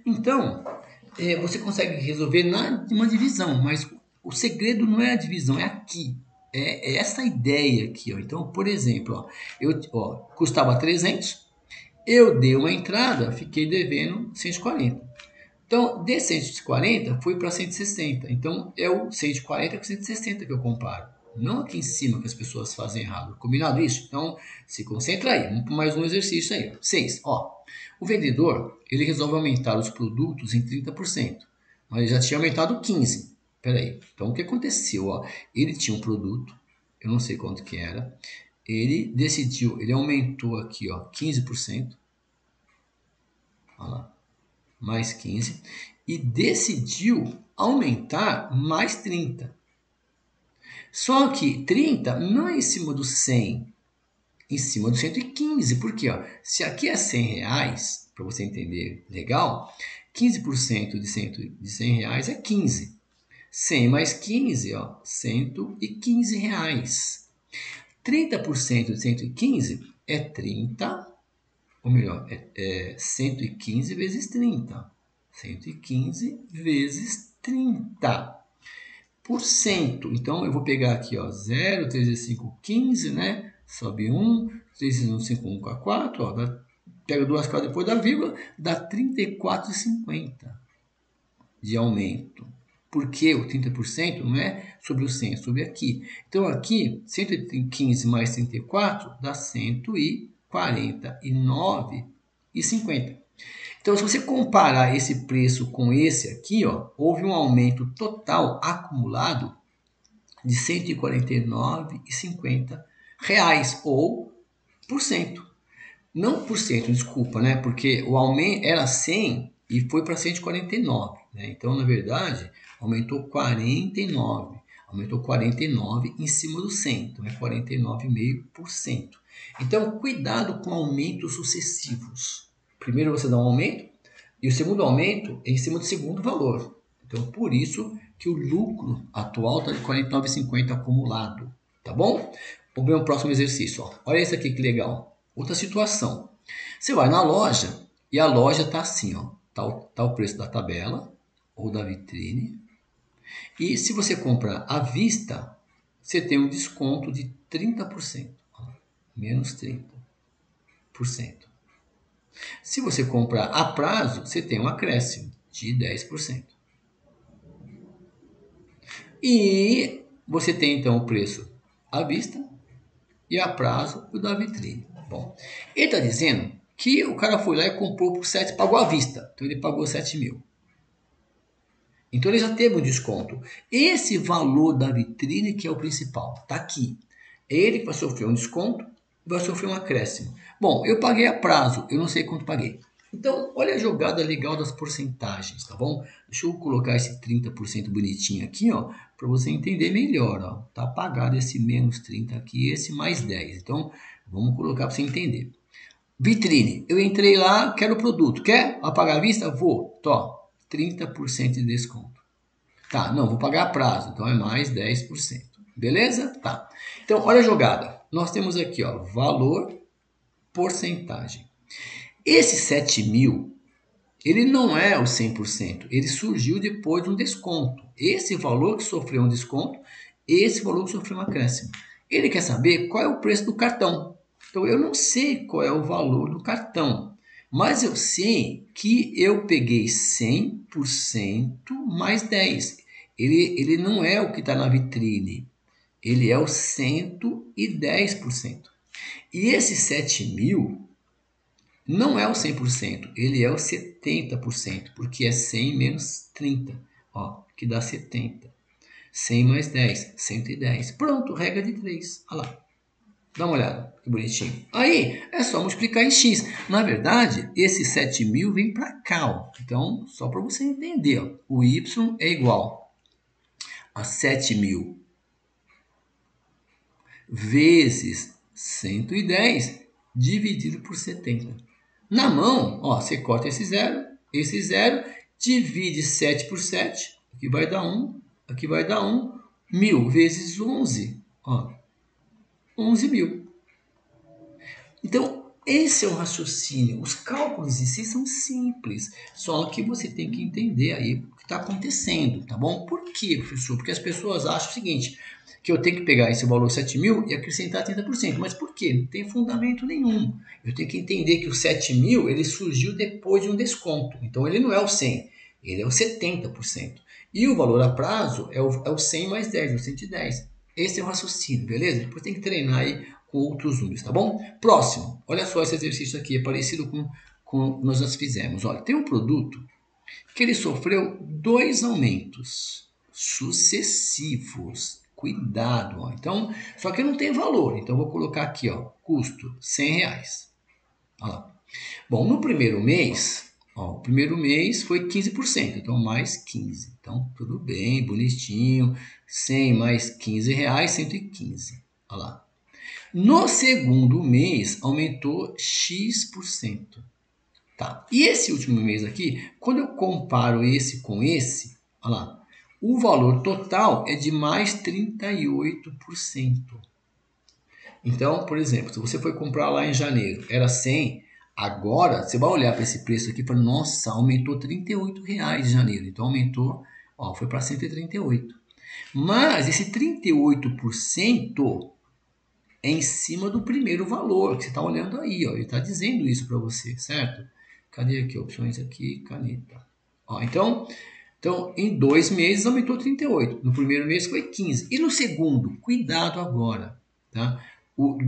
Então, você consegue resolver uma divisão, mas o segredo não é a divisão, é aqui. É essa ideia aqui. Ó. Então, por exemplo, custava 300, eu dei uma entrada, fiquei devendo 140. Então, de 140 foi para 160. Então, é o 140 com 160 que eu comparo. Não aqui em cima que as pessoas fazem errado. Combinado isso? Então, se concentra aí. Vamos para mais um exercício aí. 6. O vendedor, ele resolve aumentar os produtos em 30%. Mas ele já tinha aumentado 15%. Peraí. Então, o que aconteceu? Ele tinha um produto, eu não sei quanto que era. Ele decidiu, ele aumentou aqui, 15%. Olha lá. Mais 15, e decidiu aumentar mais 30. Só que 30 não é em cima do 100, em cima do 115. Por quê? Se aqui é 100 reais, para você entender legal, 15% de 100 reais é 15. 100 mais 15, 115 reais. 30% de 115 é 30, ou melhor, 115 vezes 30. 115 vezes 30%. Então, eu vou pegar aqui, 0, 3 vezes 5, 15, né? Sobe 1, 3 vezes 1, 5, 1, 4, pega duas casas depois da vírgula, dá 34,50 de aumento. Porque o 30% não é sobre o 100, é sobre aqui. Então, aqui, 115 mais 34 dá 149,50. Então, se você comparar esse preço com esse aqui, houve um aumento total acumulado de R$ 149,50 ou por cento. Não por cento, desculpa, né? Porque o aumento era 100 e foi para 149, né? Então, na verdade, aumentou 49. Aumentou 49 em cima do 100, então é 49,5%. Então, cuidado com aumentos sucessivos. Primeiro você dá um aumento e o segundo aumento é em cima do segundo valor. Então, por isso que o lucro atual está de 49,50 acumulado, tá bom? Vamos ver o próximo exercício. Olha esse aqui que legal. Outra situação. Você vai na loja e a loja está assim, tá o preço da tabela ou da vitrine. E se você compra à vista, você tem um desconto de 30%, menos 30%. Se você comprar a prazo, você tem um acréscimo de 10%. E você tem então o preço à vista e a prazo o da vitrine. Bom, ele está dizendo que o cara foi lá e comprou por 7, pagou à vista. Então ele pagou 7 mil. Então ele já teve um desconto. Esse valor da vitrine que é o principal, está aqui. Ele vai sofrer um desconto e vai sofrer um acréscimo. Bom, eu paguei a prazo, eu não sei quanto paguei. Então, olha a jogada legal das porcentagens, tá bom? Deixa eu colocar esse 30% bonitinho aqui, para você entender melhor, Tá apagado esse menos 30 aqui, esse mais 10. Então, vamos colocar para você entender. Vitrine, eu entrei lá, quero o produto. Quer apagar a vista? Vou. 30% de desconto. Tá, não, vou pagar a prazo, então é mais 10%. Beleza? Tá. Então, olha a jogada. Nós temos aqui, valor, porcentagem. Esse 7 mil, ele não é o 100%, ele surgiu depois de um desconto. Esse valor que sofreu um desconto, esse valor que sofreu um acréscimo. Ele quer saber qual é o preço do cartão. Então, eu não sei qual é o valor do cartão, mas eu sei que eu peguei 100% mais 10%. Ele não é o que está na vitrine, ele é o 110%. E esse 7 mil não é o 100%, ele é o 70%, porque é 100 menos 30. ó, que dá 70. 100 mais 10, 110. Pronto, regra de 3. Olha lá. Dá uma olhada, que bonitinho. Aí, é só multiplicar em x. Na verdade, esse 7.000 vem para cá, ó. Então, só para você entender, ó, o y é igual a 7.000 vezes 110 dividido por 70. Na mão, ó, você corta esse 0, divide 7 por 7, aqui vai dar 1, aqui vai dar 1, 1.000 vezes 11, ó, 11.000. Então, esse é o raciocínio. Os cálculos em si são simples, só que você tem que entender aí o que está acontecendo, tá bom? Por quê, professor? Porque as pessoas acham o seguinte, que eu tenho que pegar esse valor 7.000 e acrescentar 30%. Mas por quê? Não tem fundamento nenhum. Eu tenho que entender que o 7.000 ele surgiu depois de um desconto. Então, ele não é o 100, ele é o 70%. E o valor a prazo é o 100 mais 10, o 110. Esse é o raciocínio, beleza? Depois tem que treinar aí com outros números, tá bom? Próximo, olha só esse exercício aqui, é parecido com o que nós fizemos. Olha, tem um produto que ele sofreu 2 aumentos sucessivos. Cuidado, ó. Então, só que não tem valor, então eu vou colocar aqui, ó, custo R$100. Olha lá. Bom, no primeiro mês, ó, o primeiro mês foi 15%, então mais 15. Então, tudo bem, bonitinho. 100 mais R$15, 115. Olha lá. No segundo mês, aumentou X%. Tá. E esse último mês aqui, quando eu comparo esse com esse, olha lá, o valor total é de mais 38%. Então, por exemplo, se você foi comprar lá em janeiro, era 100, agora você vai olhar para esse preço aqui e falar, nossa, aumentou R$38 em janeiro. Então, aumentou, ó, foi para 138. Mas esse 38% é em cima do primeiro valor, que você está olhando aí, ó, ele está dizendo isso para você, certo? Cadê aqui? Opções aqui, caneta. Ó, então, em 2 meses aumentou 38. No primeiro mês foi 15. E no segundo, cuidado agora, tá?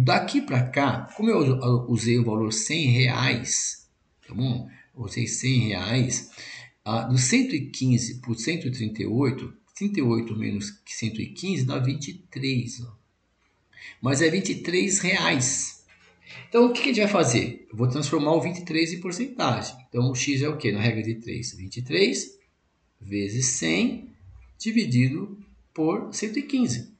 Daqui para cá, como eu usei o valor R$100, tá bom? Usei R$100, do 115 por 138, 38 menos 115 dá 23, ó. Mas é R$23. Então, o que a gente vai fazer? Eu vou transformar o 23 em porcentagem. Então, o x é o quê? Na regra de 3. 23 vezes 100 dividido por 115.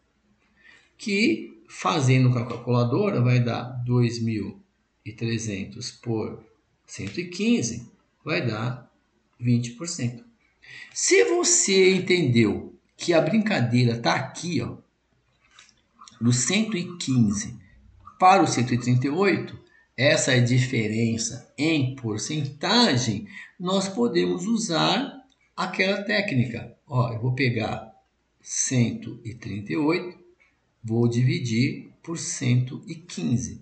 Que, fazendo com a calculadora, vai dar 2.300 por 115, vai dar 20%. Se você entendeu que a brincadeira está aqui, ó, do 115 para o 138, essa é a diferença em porcentagem, nós podemos usar aquela técnica. Ó, eu vou pegar 138, vou dividir por 115.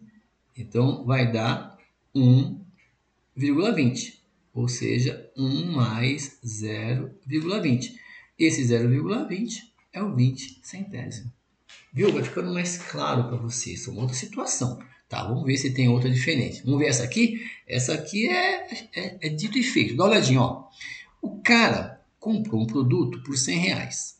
Então, vai dar 1,20, ou seja, 1 mais 0,20. Esse 0,20 é o 20 centésimo. Viu? Vai ficando mais claro para você. Isso é uma outra situação. Tá, vamos ver se tem outra diferente. Vamos ver essa aqui? Essa aqui é dito e feito. Dá uma olhadinha, ó. O cara comprou um produto por R$100.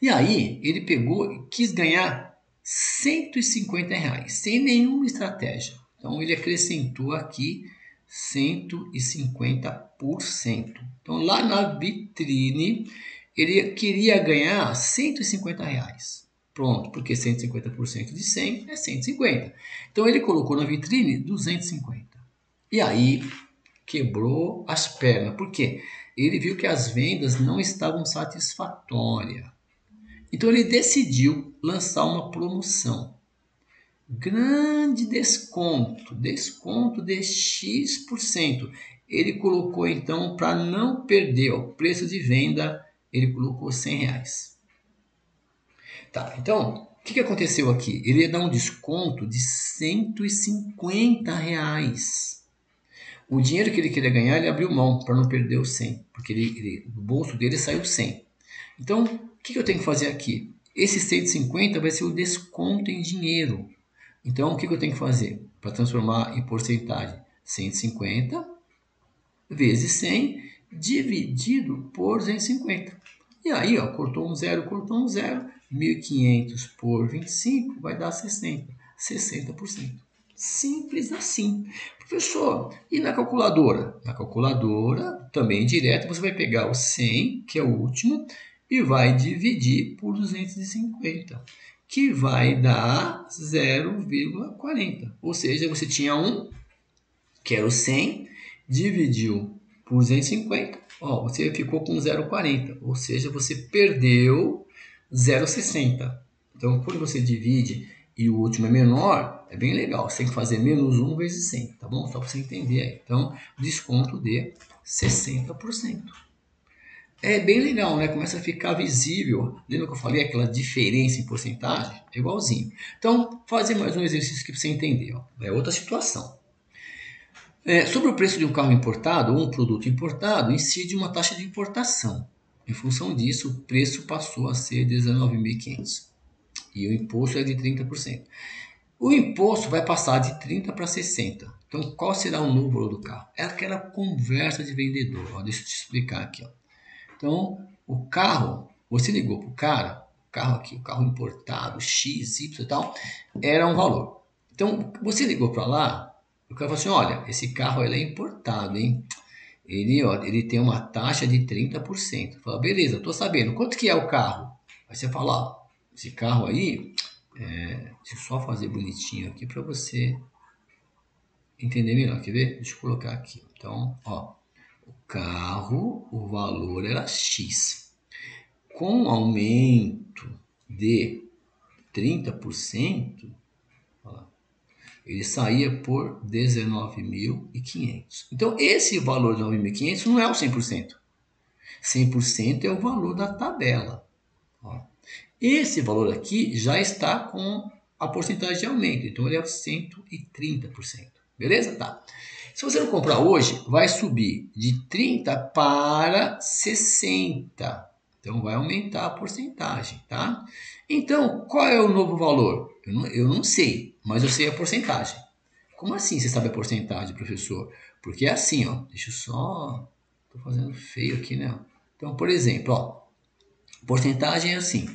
E aí, ele pegou e quis ganhar R$150, sem nenhuma estratégia. Então, ele acrescentou aqui 150%. Então, lá na vitrine, ele queria ganhar R$150. Pronto, porque 150% de 100 é 150. Então, ele colocou na vitrine 250. E aí, quebrou as pernas. Por quê? Ele viu que as vendas não estavam satisfatórias. Então, ele decidiu lançar uma promoção. Grande desconto de X%. Ele colocou, então, para não perder o preço de venda, ele colocou R$100. Tá, então, o que aconteceu aqui? Ele ia dar um desconto de R$150. O dinheiro que ele queria ganhar, ele abriu mão para não perder o 100, porque do bolso dele saiu 100. Então, o que eu tenho que fazer aqui? Esse 150 vai ser o desconto em dinheiro. Então, o que eu tenho que fazer para transformar em porcentagem? 150 vezes 100 dividido por 250. E aí, ó, cortou um zero, 1.500 por 25 vai dar 60. 60%. Simples assim. Professor, e na calculadora? Na calculadora, também direto, você vai pegar o 100, que é o último, e vai dividir por 250, que vai dar 0,40. Ou seja, você tinha um, que era o 100, dividiu por 250, ó, você ficou com 0,40, ou seja, você perdeu 0,60. Então, quando você divide e o último é menor, é bem legal. Você tem que fazer menos 1 vezes 100, tá bom? Só para você entender aí. Então, desconto de 60%. É bem legal, né? Começa a ficar visível. Lembra que eu falei aquela diferença em porcentagem? É igualzinho. Então, fazer mais um exercício aqui para você entender. Ó. É outra situação. Sobre o preço de um carro importado ou um produto importado, incide uma taxa de importação. Em função disso, o preço passou a ser 19.500 e o imposto é de 30%. O imposto vai passar de 30 para 60. Então, qual será o novo valor do carro? É aquela conversa de vendedor. Ó, deixa eu te explicar aqui. Ó. Então, o carro, você ligou para o cara, o carro aqui, o carro importado, X, Y e tal, era um valor. Então, você ligou para lá, o cara falou assim, olha, esse carro ele é importado, hein? Ele tem uma taxa de 30%. Fala, beleza, tô sabendo. Quanto que é o carro? Aí você fala, ó, esse carro aí, deixa eu só fazer bonitinho aqui para você entender melhor. Quer ver? Deixa eu colocar aqui. Então, ó, o carro, o valor era X. Com aumento de 30%, ele saía por 19.500. Então, esse valor de 9.500 não é o 100%. 100% é o valor da tabela. Ó. Esse valor aqui já está com a porcentagem de aumento, então ele é 130%. Beleza? Tá. Se você não comprar hoje, vai subir de 30 para 60. Então vai aumentar a porcentagem, tá? Então, qual é o novo valor? Eu não sei, mas eu sei a porcentagem. Como assim você sabe a porcentagem, professor? Porque é assim, ó. Deixa eu só... Tô fazendo feio aqui, né? Então, por exemplo, ó. Porcentagem é assim.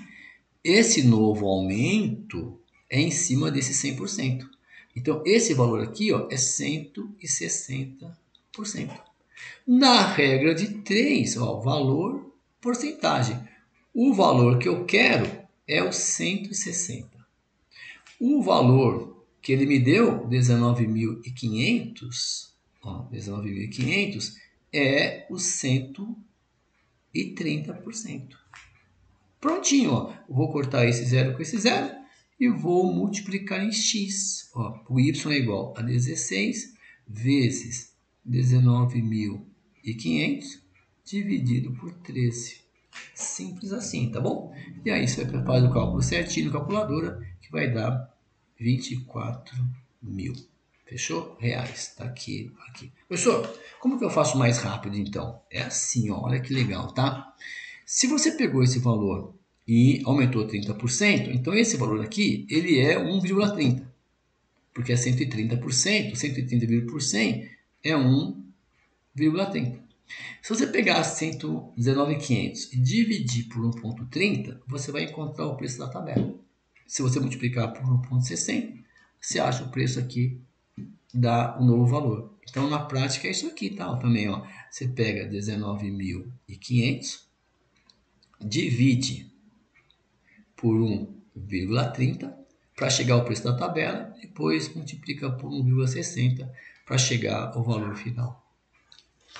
Esse novo aumento é em cima desse 100%. Então, esse valor aqui ó, é 160%. Na regra de 3, ó, valor, porcentagem. O valor que eu quero é o 160. O valor que ele me deu, 19.500, 19.500 é o 130%. Prontinho, ó. Vou cortar esse zero com esse zero e vou multiplicar em x. Ó, o y é igual a 16 vezes 19.500 dividido por 13. Simples assim, tá bom? E aí você faz o cálculo certinho na calculadora, que vai dar 24.000. Fechou? Reais. Tá aqui, aqui. Professor, como que eu faço mais rápido então? É assim, ó. Olha que legal, tá? Se você pegou esse valor e aumentou 30%, então esse valor aqui, ele é 1,30. Porque é 130%, 130 por 100 é 1,30. Se você pegar 119.500 e dividir por 1,30, você vai encontrar o preço da tabela. Se você multiplicar por 1,60, você acha o preço aqui da o novo valor. Então, na prática, é isso aqui, tá? Também, ó. Você pega 19.500, divide por 1,30 para chegar ao preço da tabela, depois multiplica por 1,60 para chegar ao valor final.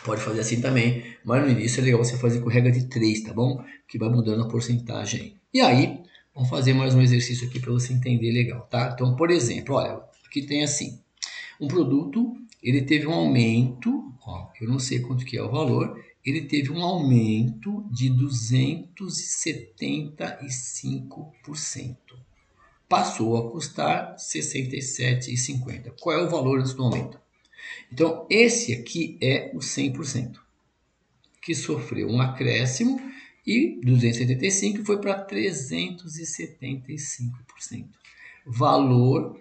Pode fazer assim também, mas no início é legal você fazer com regra de 3, tá bom? Que vai mudando a porcentagem. E aí, vamos fazer mais um exercício aqui para você entender legal, tá? Então, por exemplo, olha, aqui tem assim, um produto, ele teve um aumento, ó, eu não sei quanto que é o valor, ele teve um aumento de 275%. Passou a custar R$ 67,50. Qual é o valor antes do aumento? Então, esse aqui é o 100%, que sofreu um acréscimo e 275 foi para 375%. Valor,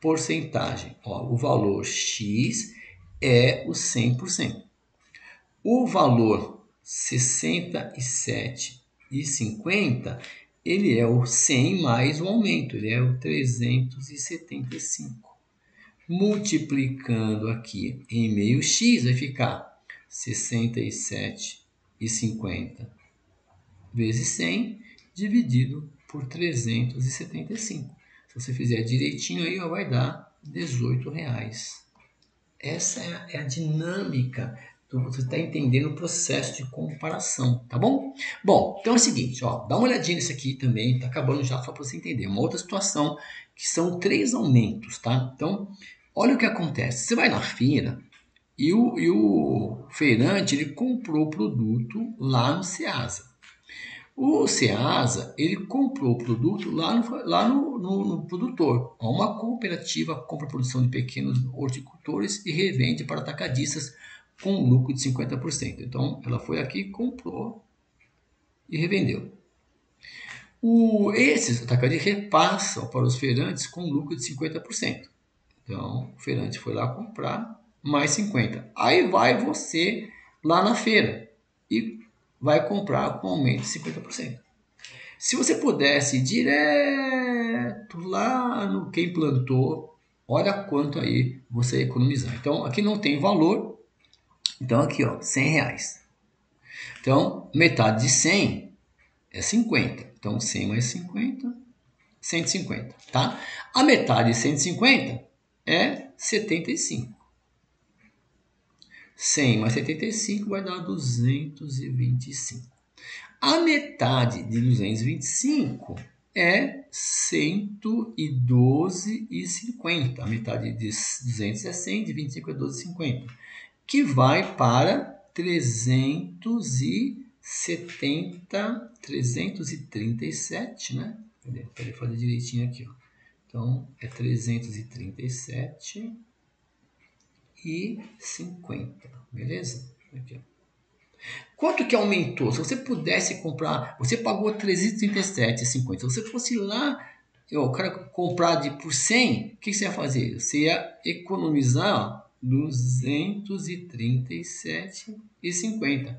porcentagem. Ó, o valor X é o 100%. O valor 67,50, ele é o 100 mais o aumento, ele é o 375. Multiplicando aqui em meio x, vai ficar 67,50 vezes 100 dividido por 375. Se você fizer direitinho aí, vai dar R$18. Essa é a dinâmica. Você está entendendo o processo de comparação, tá bom? Bom, então é o seguinte, ó, dá uma olhadinha nisso aqui também, tá acabando já só para você entender. Uma outra situação que são 3 aumentos, tá? Então, olha o que acontece. Você vai na feira e o feirante ele comprou o produto lá no Ceasa. O Ceasa, ele comprou o produto lá no produtor. Uma cooperativa compra a produção de pequenos horticultores e revende para atacadistas com lucro de 50%. Então, ela foi aqui, comprou e revendeu. Esses atacadistas repassam para os feirantes com lucro de 50%. Então, o feirante foi lá comprar mais 50%. Aí vai você lá na feira e vai comprar com aumento de 50%. Se você pudesse ir direto lá no quem plantou, olha quanto aí você ia economizar. Então, aqui não tem valor. Então, aqui, ó, R$100. Então, metade de 100 é 50. Então, 100 mais 50, 150, tá? A metade de 150 é 75. 100 mais 75 vai dar 225. A metade de 225 é 112,50. A metade de 200 é 100, de 25 é 12,50. Que vai para 337, né? Peraí, fazer direitinho aqui, ó. Então, é 337,50, beleza? Aqui, ó. Quanto que aumentou? Se você pudesse comprar, você pagou 337,50. Se você fosse lá, o cara comprar por 100, o que você ia fazer? Você ia economizar 237,50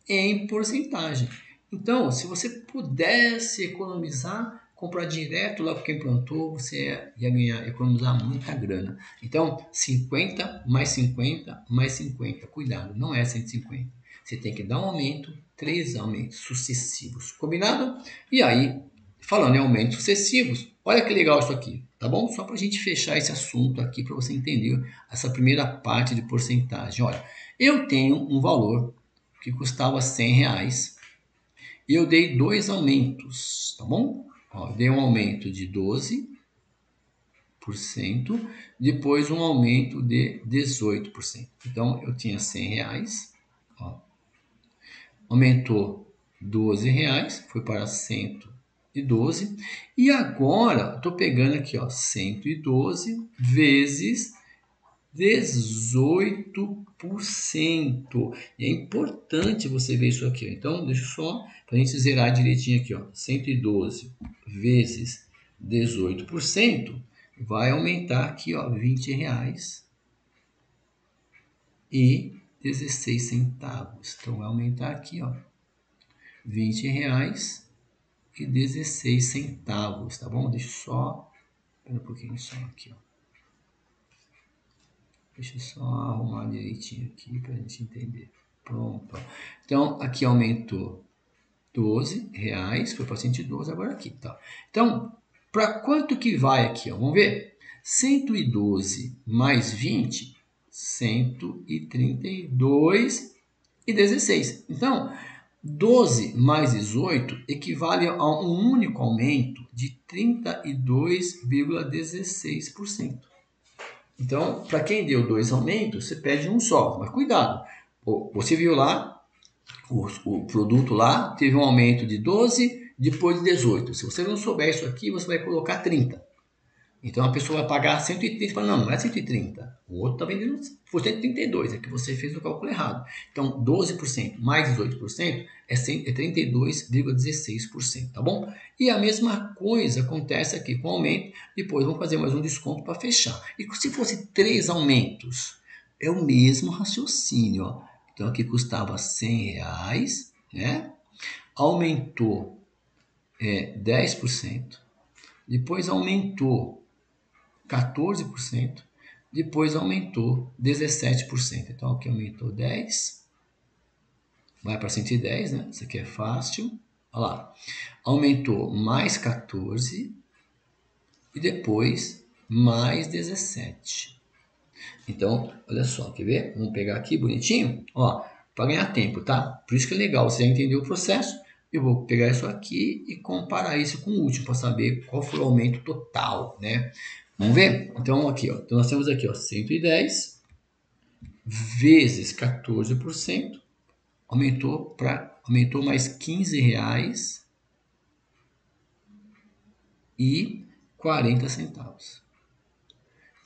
em porcentagem. Então, se você pudesse economizar, comprar direto lá com quem plantou, você ia economizar muita grana. Então, 50 mais 50 mais 50. Cuidado, não é 150. Você tem que dar um aumento, 3 aumentos sucessivos. Combinado? E aí, falando em aumentos sucessivos, olha que legal isso aqui, tá bom? Só para a gente fechar esse assunto aqui, para você entender essa primeira parte de porcentagem. Olha, eu tenho um valor que custava R$100 e eu dei 2 aumentos, tá bom? Ó, eu dei um aumento de 12%, depois um aumento de 18%. Então, eu tinha R$100, ó, aumentou R$12, foi para 112. E agora, estou pegando aqui, ó, 112 vezes 18%. E é importante você ver isso aqui. Então, deixa só para a gente zerar direitinho aqui, ó. 112 vezes 18% vai aumentar aqui, ó, R$20 e 16 centavos. Então, vai aumentar aqui, ó, R$20 e 16 centavos, tá bom? Deixa só, espera um pouquinho só aqui, ó. Deixa eu só arrumar direitinho aqui para a gente entender. Pronto. Então, aqui aumentou R$12, foi para 112, agora aqui. Tá? Então, para quanto que vai aqui? Ó? Vamos ver? 112 mais 20, 132,16. Então, 12 mais 18 equivale a um único aumento de 32,16%. Então, para quem deu 2 aumentos, você pede um só. Mas cuidado, você viu lá, o produto lá teve um aumento de 12, depois de 18. Se você não souber isso aqui, você vai colocar 30. Então, a pessoa vai pagar 130 e fala, não é 130. O outro está vendendo por 132, é que você fez o cálculo errado. Então, 12% mais 18% é 32,16%, tá bom? E a mesma coisa acontece aqui com o aumento. Depois vamos fazer mais um desconto para fechar. E se fosse 3 aumentos, é o mesmo raciocínio, ó. Então aqui custava R$100, né? Aumentou 10%, depois aumentou 14%, depois aumentou 17%. Então aqui aumentou 10, vai para 110, né? Isso aqui é fácil. Olha lá. Aumentou mais 14 e depois mais 17. Então, olha só, quer ver? Vamos pegar aqui bonitinho, ó, para ganhar tempo, tá? Por isso que é legal, você já entendeu o processo. Eu vou pegar isso aqui e comparar isso com o último para saber qual foi o aumento total, né? Vamos ver? Então, aqui, ó, então nós temos aqui, ó, 110 vezes 14%, aumentou mais R$15 e 40 centavos.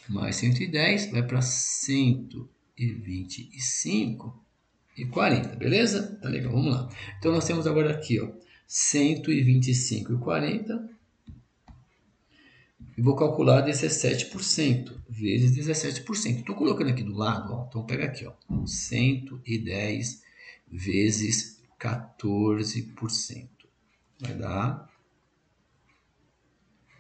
Mais 110 vai para 125,40, beleza? Tá legal, vamos lá. Então nós temos agora aqui, ó, 125,40 e vou calcular 17% vezes 17%. Estou colocando aqui do lado, ó, então pega aqui, ó, 110 vezes 14%. Vai dar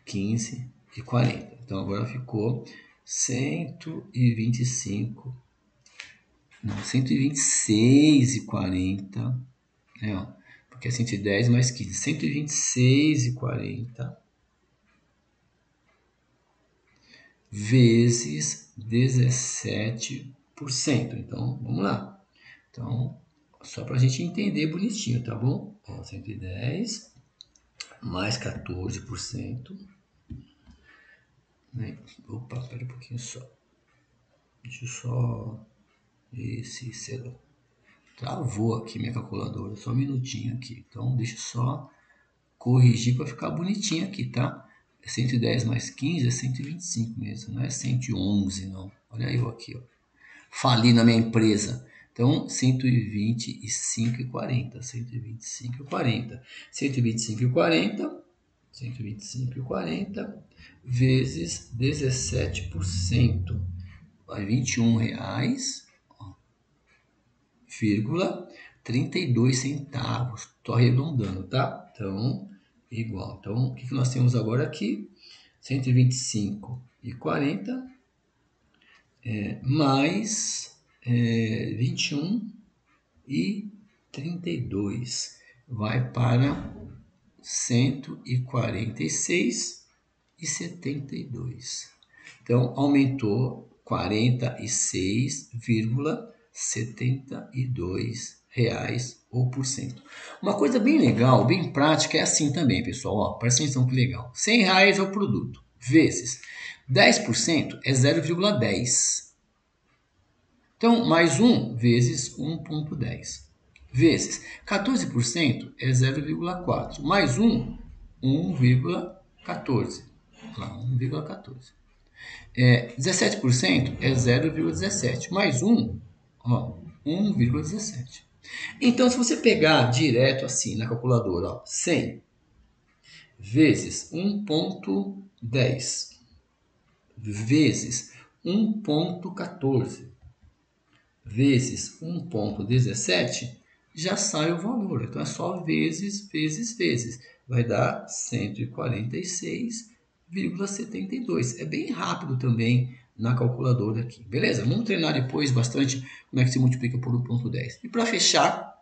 15,40. Então agora ficou 126,40, né, ó, porque é 110 mais 15, 126,40 vezes 17%. Então, vamos lá. Então, só para a gente entender bonitinho, tá bom? Ó, 110 mais 14%. Né? Opa, espera um pouquinho só. Deixa eu só... Esse será. Travou aqui minha calculadora, só um minutinho aqui. Então, deixa eu só corrigir para ficar bonitinho aqui, tá? 110 mais 15 é 125 mesmo, não é 111 não. Olha eu aqui, ó. Fali na minha empresa. Então, 125,40, 125,40, 125,40, 125,40 vezes 17%. Vai R$21, vírgula 32 centavos. Estou arredondando, tá? Então, igual. Então, o que nós temos agora aqui? 125,40 mais 21,32 vai para 146,72. Então, aumentou 46,72 reais ou por cento. Uma coisa bem legal, bem prática, é assim também, pessoal. Ó, presta atenção que legal. R$100 é o produto, vezes 10% é 0,10. Então, mais 1 vezes 1,10. Vezes 14% é 0,4. Mais 1, 1,14. Lá, 1,14. 17% é 0,17. Mais 1, ó, 1,17. Então, se você pegar direto assim na calculadora, ó, 100 vezes 1,10 vezes 1,14 vezes 1,17, já sai o valor. Então, é só vezes. Vai dar 146,72. É bem rápido também na calculadora aqui. Beleza? Vamos treinar depois bastante como é que se multiplica por 1,10. E para fechar,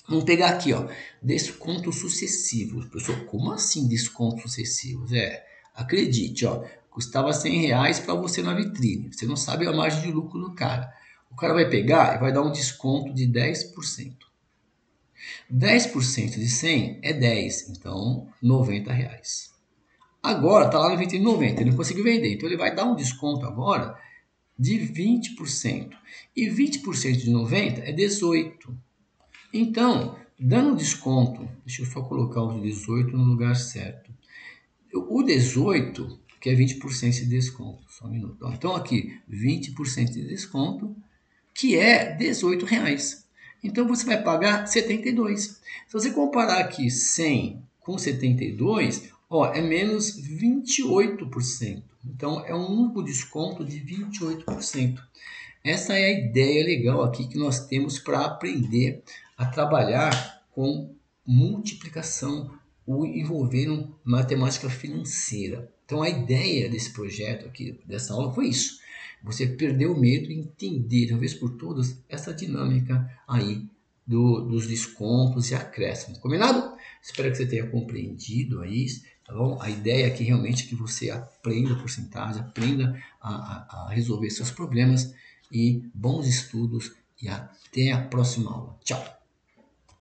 vamos pegar aqui, ó, descontos sucessivos. Pessoal, como assim descontos sucessivos? Acredite, ó, custava R$100 para você na vitrine. Você não sabe a margem de lucro do cara. O cara vai pegar e vai dar um desconto de 10%. 10% de 100 é 10, então R$90. Agora está lá no vitrine 90, ele não conseguiu vender, então ele vai dar um desconto agora de 20%. E 20% de 90 é 18. Então, dando desconto, deixa eu só colocar o 18 no lugar certo. O 18, que é 20% de desconto, só um minuto. Então aqui, 20% de desconto, que é R$18. Então você vai pagar 72. Se você comparar aqui 100 com 72, ó, é menos 28%. Então é um único desconto de 28%. Essa é a ideia legal aqui que nós temos para aprender a trabalhar com multiplicação ou envolvendo matemática financeira. Então a ideia desse projeto aqui, dessa aula, foi isso. Você perder o medo e entender, de uma vez por todas, essa dinâmica aí dos descontos e acréscimos. Combinado? Espero que você tenha compreendido aí, tá bom? A ideia aqui realmente é que você aprenda porcentagem, aprenda a resolver seus problemas e bons estudos e até a próxima aula. Tchau!